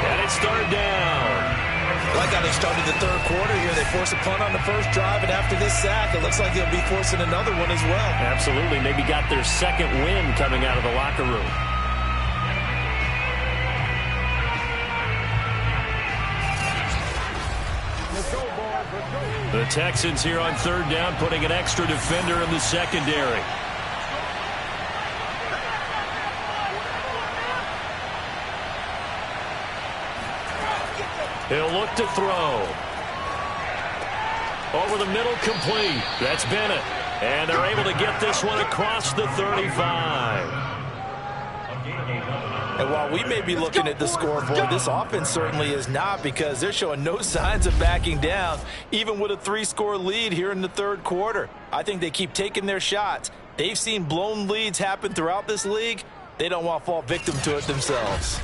and it's 3rd down. I like how they started the 3rd quarter here. They forced a punt on the first drive, and after this sack, it looks like they'll be forcing another one as well. Absolutely. Maybe got their 2nd win coming out of the locker room. The Texans here on 3rd down, putting an extra defender in the secondary. He'll look to throw. Over the middle, complete. That's Bennett. And they're able to get this one across the 35. And while we may be looking at the scoreboard, this offense certainly is not, because they're showing no signs of backing down, even with a 3-score lead here in the 3rd quarter. I think they keep taking their shots. They've seen blown leads happen throughout this league. They don't want to fall victim to it themselves.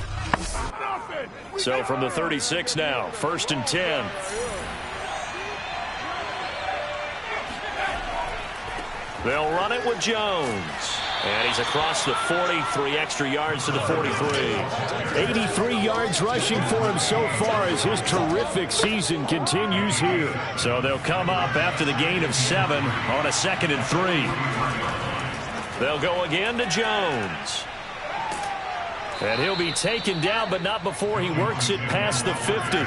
So from the 36 now, 1st and 10. They'll run it with Jones. And he's across the 40, 3 extra yards to the 43. 83 yards rushing for him so far as his terrific season continues here. So they'll come up after the gain of 7 on a 2nd and 3. They'll go again to Jones. And he'll be taken down, but not before he works it past the 50.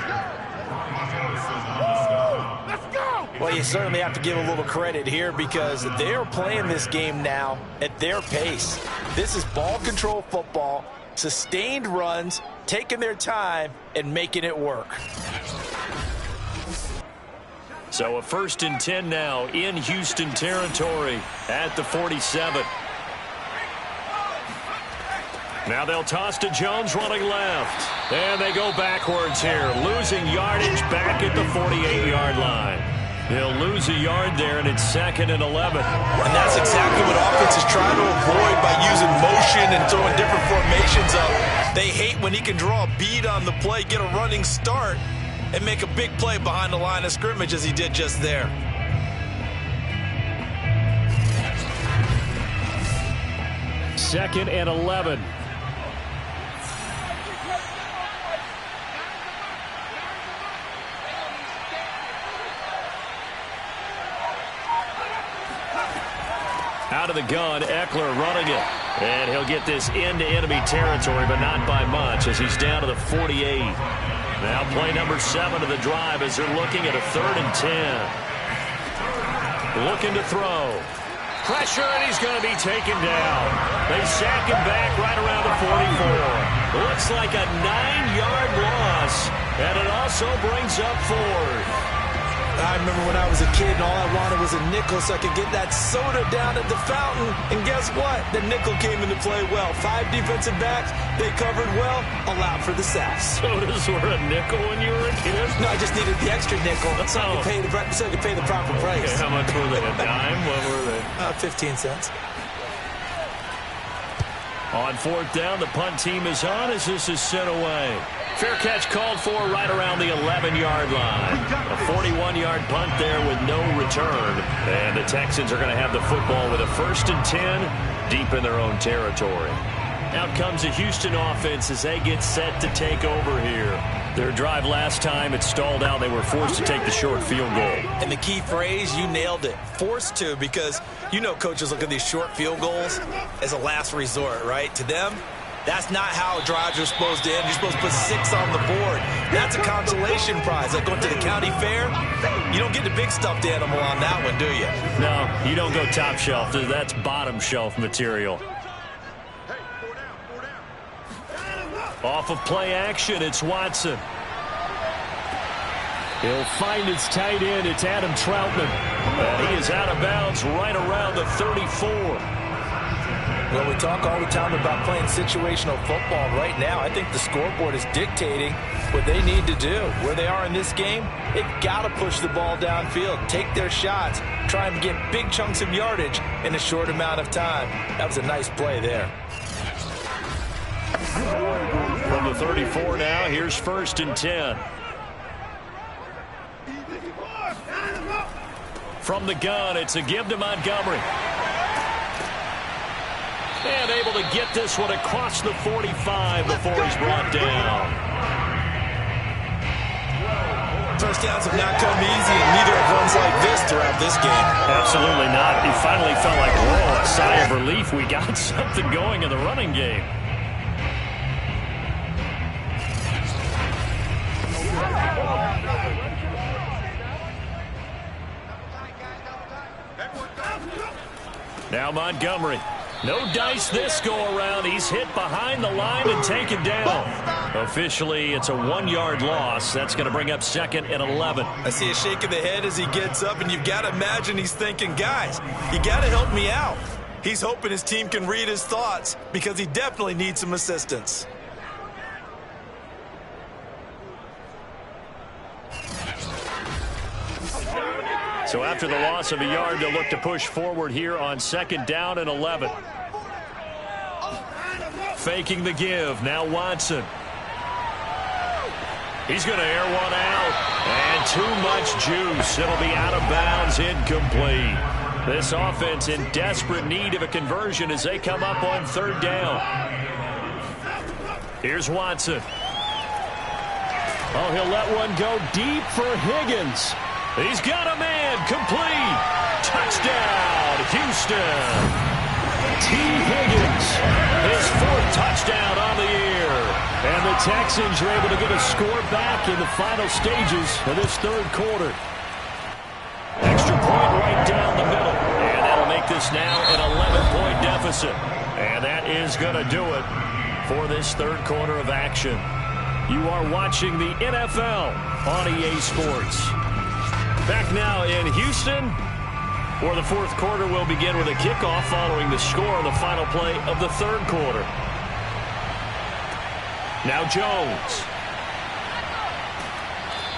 Well, you certainly have to give a little credit here, because they're playing this game now at their pace. This is ball control football, sustained runs, taking their time and making it work. So a 1st and 10 now in Houston territory at the 47. Now they'll toss to Jones running left. And they go backwards here, losing yardage back at the 48-yard line. He'll lose a yard there, and it's 2nd and 11. And that's exactly what offenses try to avoid by using motion and throwing different formations up. They hate when he can draw a bead on the play, get a running start, and make a big play behind the line of scrimmage as he did just there. Second and 11. Out of the gun, Eckler running it. And he'll get this into enemy territory, but not by much, as he's down to the 48. Now play number 7 of the drive as they're looking at a 3rd and 10. Looking to throw. Pressure, and he's going to be taken down. They sack him back right around the 44. Looks like a 9-yard loss, and it also brings up 4th. I remember when I was a kid and all I wanted was a nickel so I could get that soda down at the fountain. And guess what? The nickel came into play well. 5 defensive backs, they covered well, allowed for the sacks. Sodas were a nickel when you were a kid? No, I just needed the extra nickel so I could pay the proper price. Okay, how much were they? A dime? What were they? 15 cents. On 4th down, the punt team is on as this is sent away. Fair catch called for right around the 11-yard line. A 41-yard punt there with no return. And the Texans are going to have the football with a 1st and 10 deep in their own territory. Out comes the Houston offense as they get set to take over here. Their drive last time, it stalled out. They were forced to take the short field goal. And the key phrase, you nailed it. Forced to, because you know coaches look at these short field goals as a last resort, right? To them, that's not how drives are supposed to end. You're supposed to put 6 on the board. That's a consolation prize. Like going to the county fair, you don't get the big stuffed animal on that one, do you? No, you don't go top shelf. That's bottom shelf material. Off of play action, it's Watson. He'll find his tight end. It's Adam Troutman. And he is out of bounds right around the 34. Well, we talk all the time about playing situational football. Right now, I think the scoreboard is dictating what they need to do. Where they are in this game, they've got to push the ball downfield, take their shots, try and get big chunks of yardage in a short amount of time. That was a nice play there. From the 34 now, here's 1st and 10. From the gun, it's a give to Montgomery. And able to get this one across the 45 before he's brought down. First downs have not come easy, and neither have runs like this throughout this game. Absolutely not. He finally felt like, whoa, a sigh of relief. We got something going in the running game. Now Montgomery. No dice this go-around. He's hit behind the line and taken down. Officially, it's a 1-yard loss. That's going to bring up 2nd and 11. I see a shake of the head as he gets up, and you've got to imagine he's thinking, guys, you got to help me out. He's hoping his team can read his thoughts because he definitely needs some assistance. So after the loss of a yard, they'll look to push forward here on 2nd down and 11. Faking the give. Now Watson. He's going to air one out. And too much juice. It'll be out of bounds, incomplete. This offense in desperate need of a conversion as they come up on 3rd down. Here's Watson. Oh, he'll let one go deep for Higgins. He's got a man. Complete. Touchdown, Houston. T. Higgins. His 4th touchdown on the year. And the Texans are able to get a score back in the final stages of this 3rd quarter. Extra point right down the middle. And that'll make this now an 11-point deficit. And that is going to do it for this 3rd quarter of action. You are watching the NFL on EA Sports. Back now in Houston, where the 4th quarter will begin with a kickoff following the score on the final play of the 3rd quarter. Now Jones.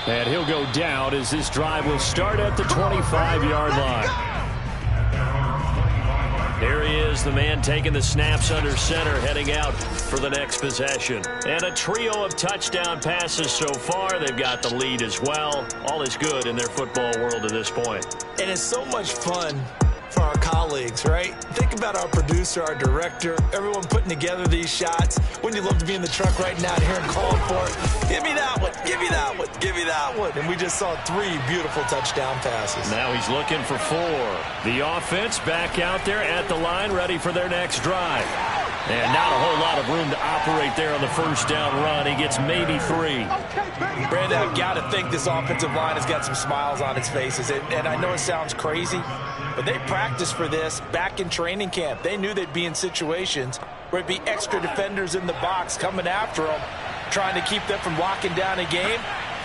And he'll go down as this drive will start at the 25-yard line. Here he is, the man taking the snaps under center, heading out for the next possession. And a trio of touchdown passes so far. They've got the lead as well. All is good in their football world at this point. And it's so much fun for our colleagues, right? Think about our producer, our director, everyone putting together these shots. Wouldn't you love to be in the truck right now and hear him calling for it? Give me that one, give me that one, give me that one. And we just saw 3 beautiful touchdown passes. Now he's looking for 4. The offense back out there at the line, ready for their next drive. And not a whole lot of room to operate there on the 1st down run. He gets maybe 3. Brandon, I've got to think this offensive line has got some smiles on its faces. And I know it sounds crazy, but they practiced for this back in training camp. They knew they'd be in situations where it'd be extra defenders in the box coming after them, trying to keep them from locking down a game.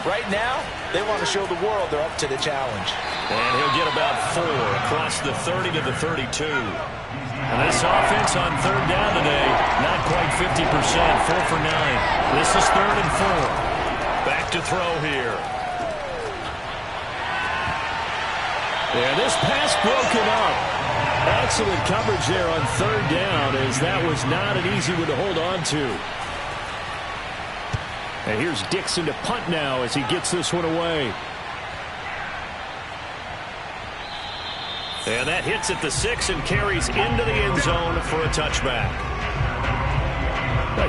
Right now, they want to show the world they're up to the challenge. And he'll get about 4 across the 30 to the 32. And this offense on third down today, not quite 50%, 4 for 9. This is 3rd and 4. Back to throw here. And this pass broken up. Excellent coverage there on third down, as that was not an easy one to hold on to. And here's Dixon to punt now as he gets this one away. And that hits at the 6 and carries into the end zone for a touchback.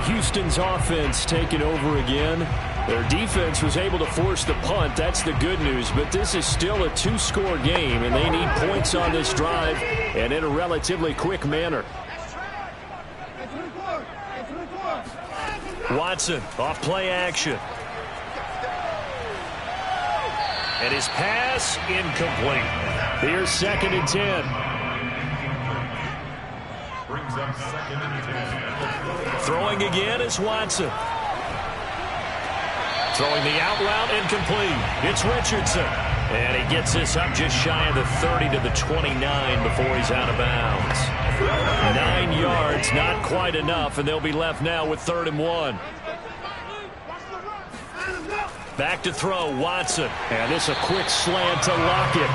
Houston's offense taking over again. Their defense was able to force the punt. That's the good news. But this is still a 2-score game, and they need points on this drive and in a relatively quick manner. Watson off play action. And his pass incomplete. Here's 2nd and 10. Throwing again is Watson. Throwing the out route incomplete. It's Richardson. And he gets this up just shy of the 30 to the 29 before he's out of bounds. 9 yards, not quite enough, and they'll be left now with 3rd and 1. Back to throw, Watson. And this a quick slant to Lockett.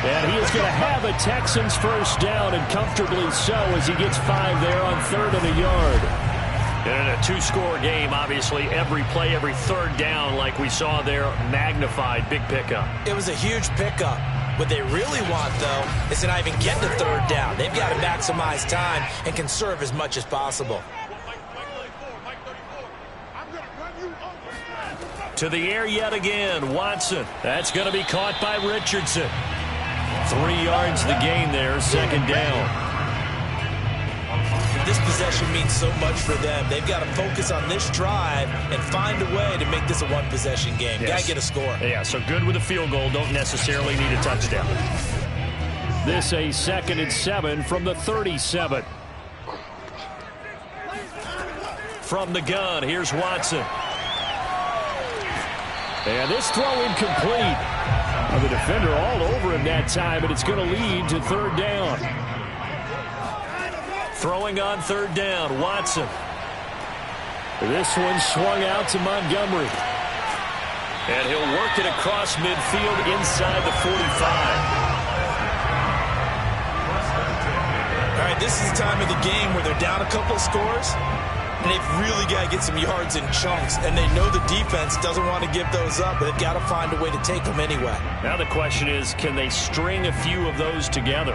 And he is going to have a Texans first down, and comfortably so, as he gets 5 there on 3rd and a yard. And in a 2-score game, obviously, every play, every 3rd down, like we saw there, magnified, big pickup. It was a huge pickup. What they really want, though, is to not even get to 3rd down. They've got to maximize time and conserve as much as possible. To the air yet again, Watson. That's going to be caught by Richardson. 3 yards the gain there, 2nd down. This possession means so much for them. They've got to focus on this drive and find a way to make this a one-possession game. Yes. Got to get a score. Yeah, so good with a field goal. Don't necessarily need a touchdown. This a 2nd and 7 from the 37. From the gun, here's Watson. And this throw incomplete. The defender all over him that time, and it's going to lead to 3rd down. Throwing on 3rd down, Watson. This one swung out to Montgomery. And he'll work it across midfield inside the 45. All right, this is the time of the game where they're down a couple of scores, and they've really got to get some yards in chunks, and they know the defense doesn't want to give those up, but they've got to find a way to take them anyway. Now the question is, can they string a few of those together?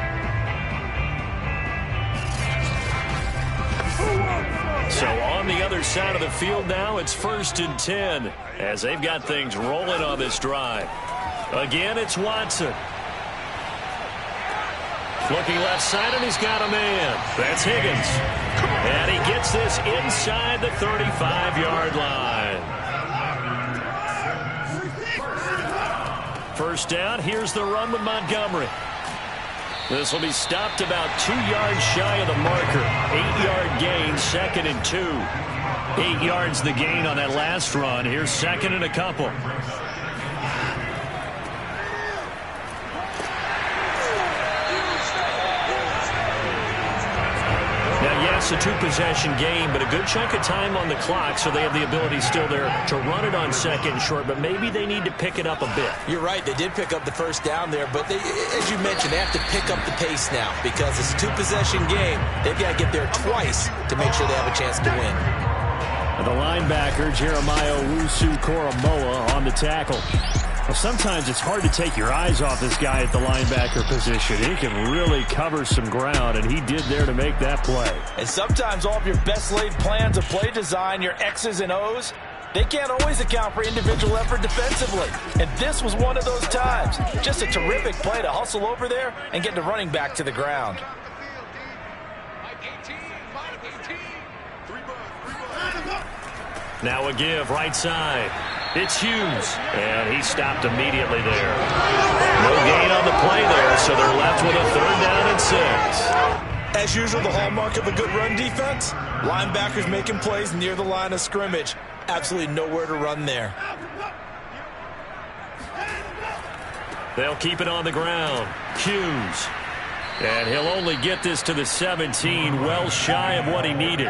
So on the other side of the field now, it's 1st and 10 as they've got things rolling on this drive. Again, it's Watson. Looking left side, and he's got a man. That's Higgins. And he gets this inside the 35-yard line. First down, here's the run with Montgomery. This will be stopped about 2 yards shy of the marker. 8-yard gain, 2nd and 2. 8 yards the gain on that last run. Here's 2nd and a couple. Now, yes, a 2-possession game, but a good chunk of time on the clock, so they have the ability still there to run it on 2nd and short, but maybe they need to pick it up a bit. You're right. They did pick up the first down there, but they, as you mentioned, they have to pick up the pace now because it's a 2-possession game. They've got to get there twice to make sure they have a chance to win. The linebacker, Jeremiah Owusu-Koramoah, on the tackle. Well, sometimes it's hard to take your eyes off this guy at the linebacker position. He can really cover some ground, and he did there to make that play. And sometimes all of your best laid plans of play design, your X's and O's, they can't always account for individual effort defensively. And this was one of those times. Just a terrific play to hustle over there and get the running back to the ground. Now a give, right side. It's Hughes, and he stopped immediately there. No gain on the play there, so they're left with a 3rd down and 6. As usual, the hallmark of a good run defense, linebackers making plays near the line of scrimmage. Absolutely nowhere to run there. They'll keep it on the ground. Hughes. And he'll only get this to the 17, well shy of what he needed.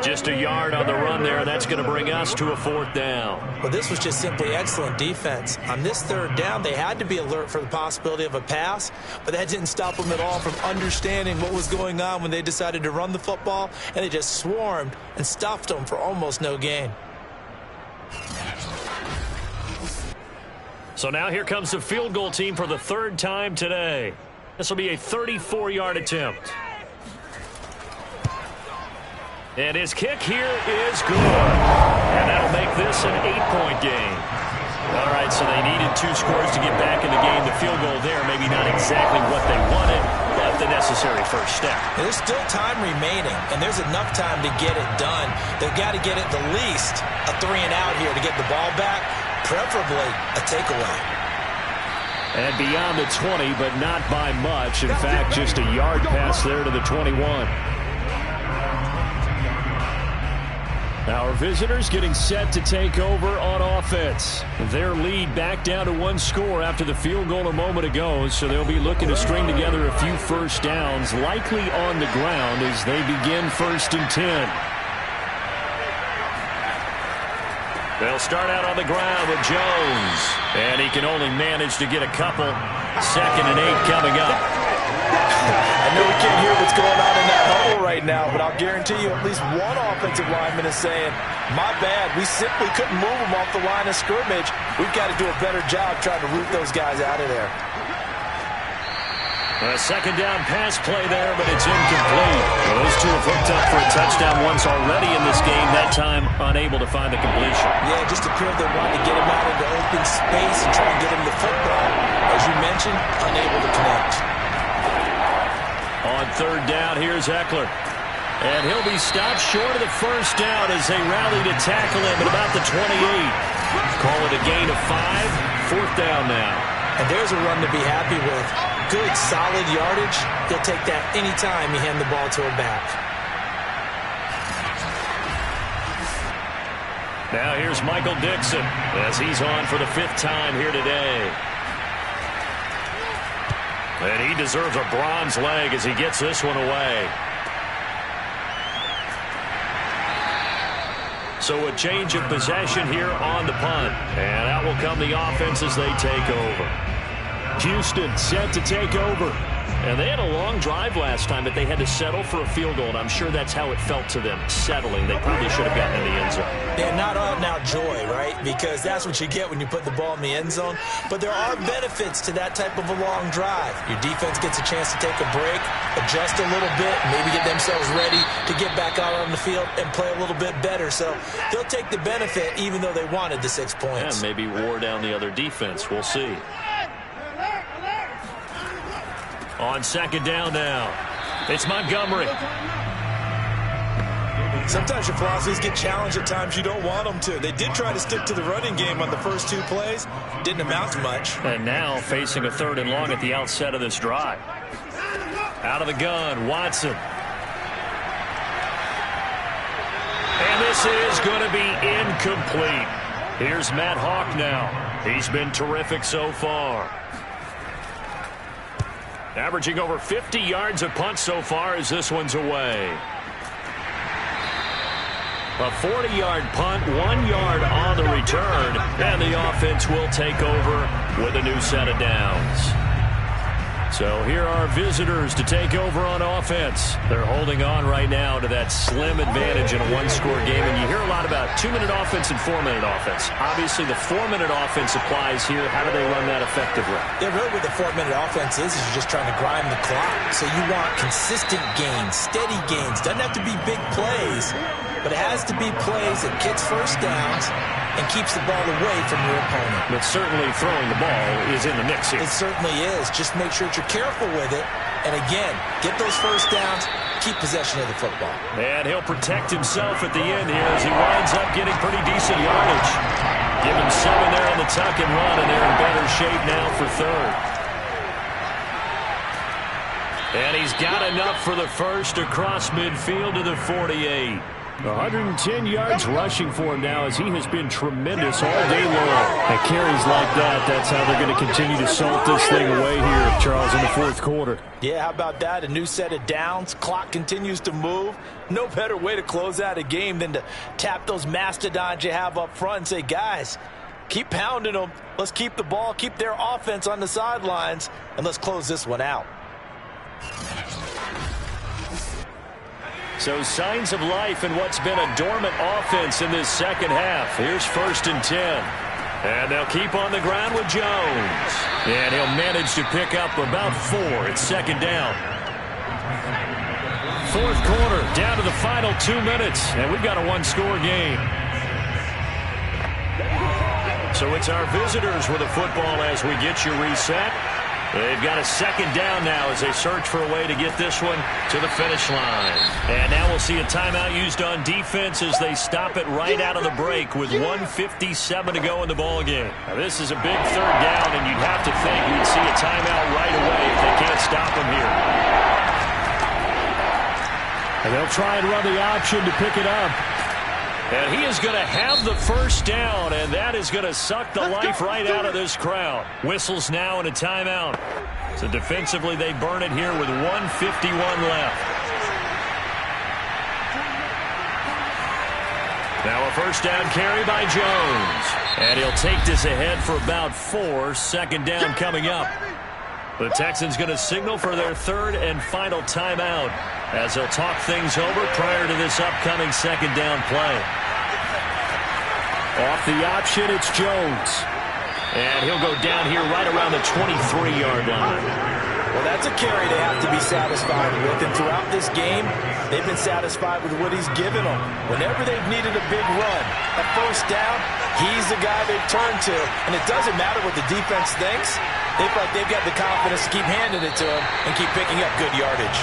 Just a yard on the run there, and that's going to bring us to a 4th down. Well, this was just simply excellent defense. On this 3rd down, they had to be alert for the possibility of a pass, but that didn't stop them at all from understanding what was going on when they decided to run the football, and they just swarmed and stuffed them for almost no gain. So now here comes the field goal team for the 3rd time today. This will be a 34-yard attempt. And his kick here is good. And that'll make this an 8-point game. All right, so they needed 2 scores to get back in the game. The field goal there, maybe not exactly what they wanted, but the necessary first step. There's still time remaining, and there's enough time to get it done. They've got to get it the least a 3-and-out here to get the ball back, preferably a takeaway. And beyond the 20, but not by much. In fact, just a yard pass there to the 21. Our visitors getting set to take over on offense. Their lead back down to 1 score after the field goal a moment ago, so they'll be looking to string together a few first downs, likely on the ground as they begin 1st and 10. They'll start out on the ground with Jones. And he can only manage to get a couple. 2nd and 8 coming up. I know we can't hear what's going on in that huddle right now, but I'll guarantee you at least one offensive lineman is saying, my bad, we simply couldn't move them off the line of scrimmage. We've got to do a better job trying to root those guys out of there. A 2nd down pass play there, but it's incomplete. Well, those 2 have hooked up for a touchdown once already in this game, that time unable to find the completion. Yeah, it just appeared they wanted to get him out into open space and try and get him the football. As you mentioned, unable to connect. On 3rd down, here's Eckler. And he'll be stopped short of the first down as they rally to tackle him at about the 28. Call it a gain of 5. 4th down now. And there's a run to be happy with. Good, solid yardage. He'll take that anytime you hand the ball to him back. Now here's Michael Dixon as he's on for the 5th time here today. And he deserves a bronze leg as he gets this one away. So a change of possession here on the punt. And out will come the offense as they take over. Houston set to take over. And they had a long drive last time, but they had to settle for a field goal, and I'm sure that's how it felt to them, settling. They probably should have gotten in the end zone. Yeah, not out and out joy, right? Because that's what you get when you put the ball in the end zone. But there are benefits to that type of a long drive. Your defense gets a chance to take a break, adjust a little bit, maybe get themselves ready to get back out on the field and play a little bit better. So they'll take the benefit even though they wanted the 6 points. Yeah, maybe wore down the other defense. We'll see. On 2nd down now, it's Montgomery. Sometimes your philosophies get challenged at times you don't want them to. They did try to stick to the running game on the first 2 plays. Didn't amount to much. And now facing a 3rd and long at the outset of this drive. Out of the gun, Watson. And this is going to be incomplete. Here's Matt Hawk now. He's been terrific so far. Averaging over 50 yards a punt so far as this one's away. A 40-yard punt, 1 yard on the return, and the offense will take over with a new set of downs. So here are visitors to take over on offense. They're holding on right now to that slim advantage in a 1-score game. And you hear a lot about 2-minute offense and 4-minute offense. Obviously, the 4-minute offense applies here. How do they run that effectively? Yeah, really what the 4-minute offense is you're just trying to grind the clock. So you want consistent gains, steady gains. Doesn't have to be big plays, but it has to be plays that gets first downs and keeps the ball away from your opponent. But certainly throwing the ball is in the mix here. It certainly is. Just make sure that you're careful with it. And again, get those first downs, keep possession of the football. And he'll protect himself at the end here as he winds up getting pretty decent yardage. Give him 7 there on the tuck and run, and they're in better shape now for 3rd. And he's got enough for the first across midfield to the 48. 110 yards rushing for him now as he has been tremendous all day long. And carries like that, that's how they're going to continue to salt this thing away here, Charles, in the fourth quarter. Yeah, how about that? A new set of downs. Clock continues to move. No better way to close out a game than to tap those mastodons you have up front and say, guys, keep pounding them. Let's keep the ball, keep their offense on the sidelines, and let's close this one out. So signs of life in what's been a dormant offense in this second half. Here's 1st and 10. And they'll keep on the ground with Jones. And he'll manage to pick up about 4. It's 2nd down. Fourth quarter, down to the final 2 minutes. And we've got a one-score game. So it's our visitors with the football as we get you reset. They've got a 2nd down now as they search for a way to get this one to the finish line. And now we'll see a timeout used on defense as they stop it right out of the break with 1:57 to go in the ballgame. Now this is a big 3rd down, and you'd have to think we'd see a timeout right away if they can't stop them here. And they'll try and run the option to pick it up. And he is going to have the 1st down, and that is going to suck the life right out of this crowd. Whistles now and a timeout. So defensively, they burn it here with 1:51 left. Now a 1st down carry by Jones. And he'll take this ahead for about 4. 2nd down coming up. The Texans going to signal for their 3rd and final timeout as they'll talk things over prior to this upcoming 2nd down play. Off the option, it's Jones. And he'll go down here right around the 23-yard line. Well, that's a carry they have to be satisfied with. And throughout this game, they've been satisfied with what he's given them. Whenever they've needed a big run, a 1st down, he's the guy they've turned to. And it doesn't matter what the defense thinks. They feel like they've got the confidence to keep handing it to him and keep picking up good yardage.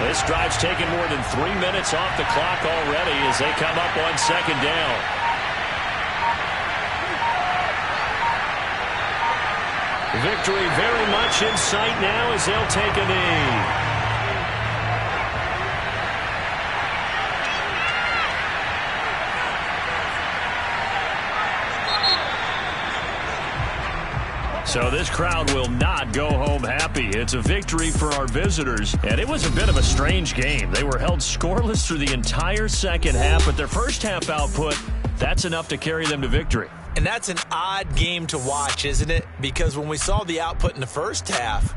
This drive's taken more than 3 minutes off the clock already as they come up on 2nd down. Victory very much in sight now as they'll take a knee. So this crowd will not go home happy. It's a victory for our visitors, and it was a bit of a strange game. They were held scoreless through the entire second half, but their first half output, that's enough to carry them to victory. And that's an odd game to watch, isn't it? Because when we saw the output in the first half,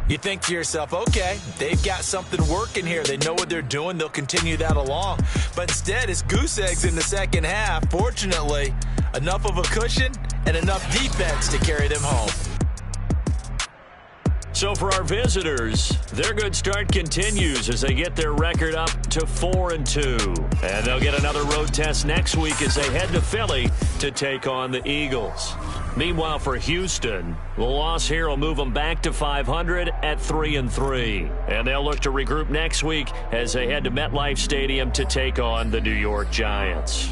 you think to yourself, okay, they've got something working here. They know what they're doing. They'll continue that along. But instead, it's goose eggs in the second half. Fortunately, enough of a cushion and enough defense to carry them home. So for our visitors, their good start continues as they get their record up to 4-2. And they'll get another road test next week as they head to Philly to take on the Eagles. Meanwhile, for Houston, the loss here will move them back to 500 at 3-3. And they'll look to regroup next week as they head to MetLife Stadium to take on the New York Giants.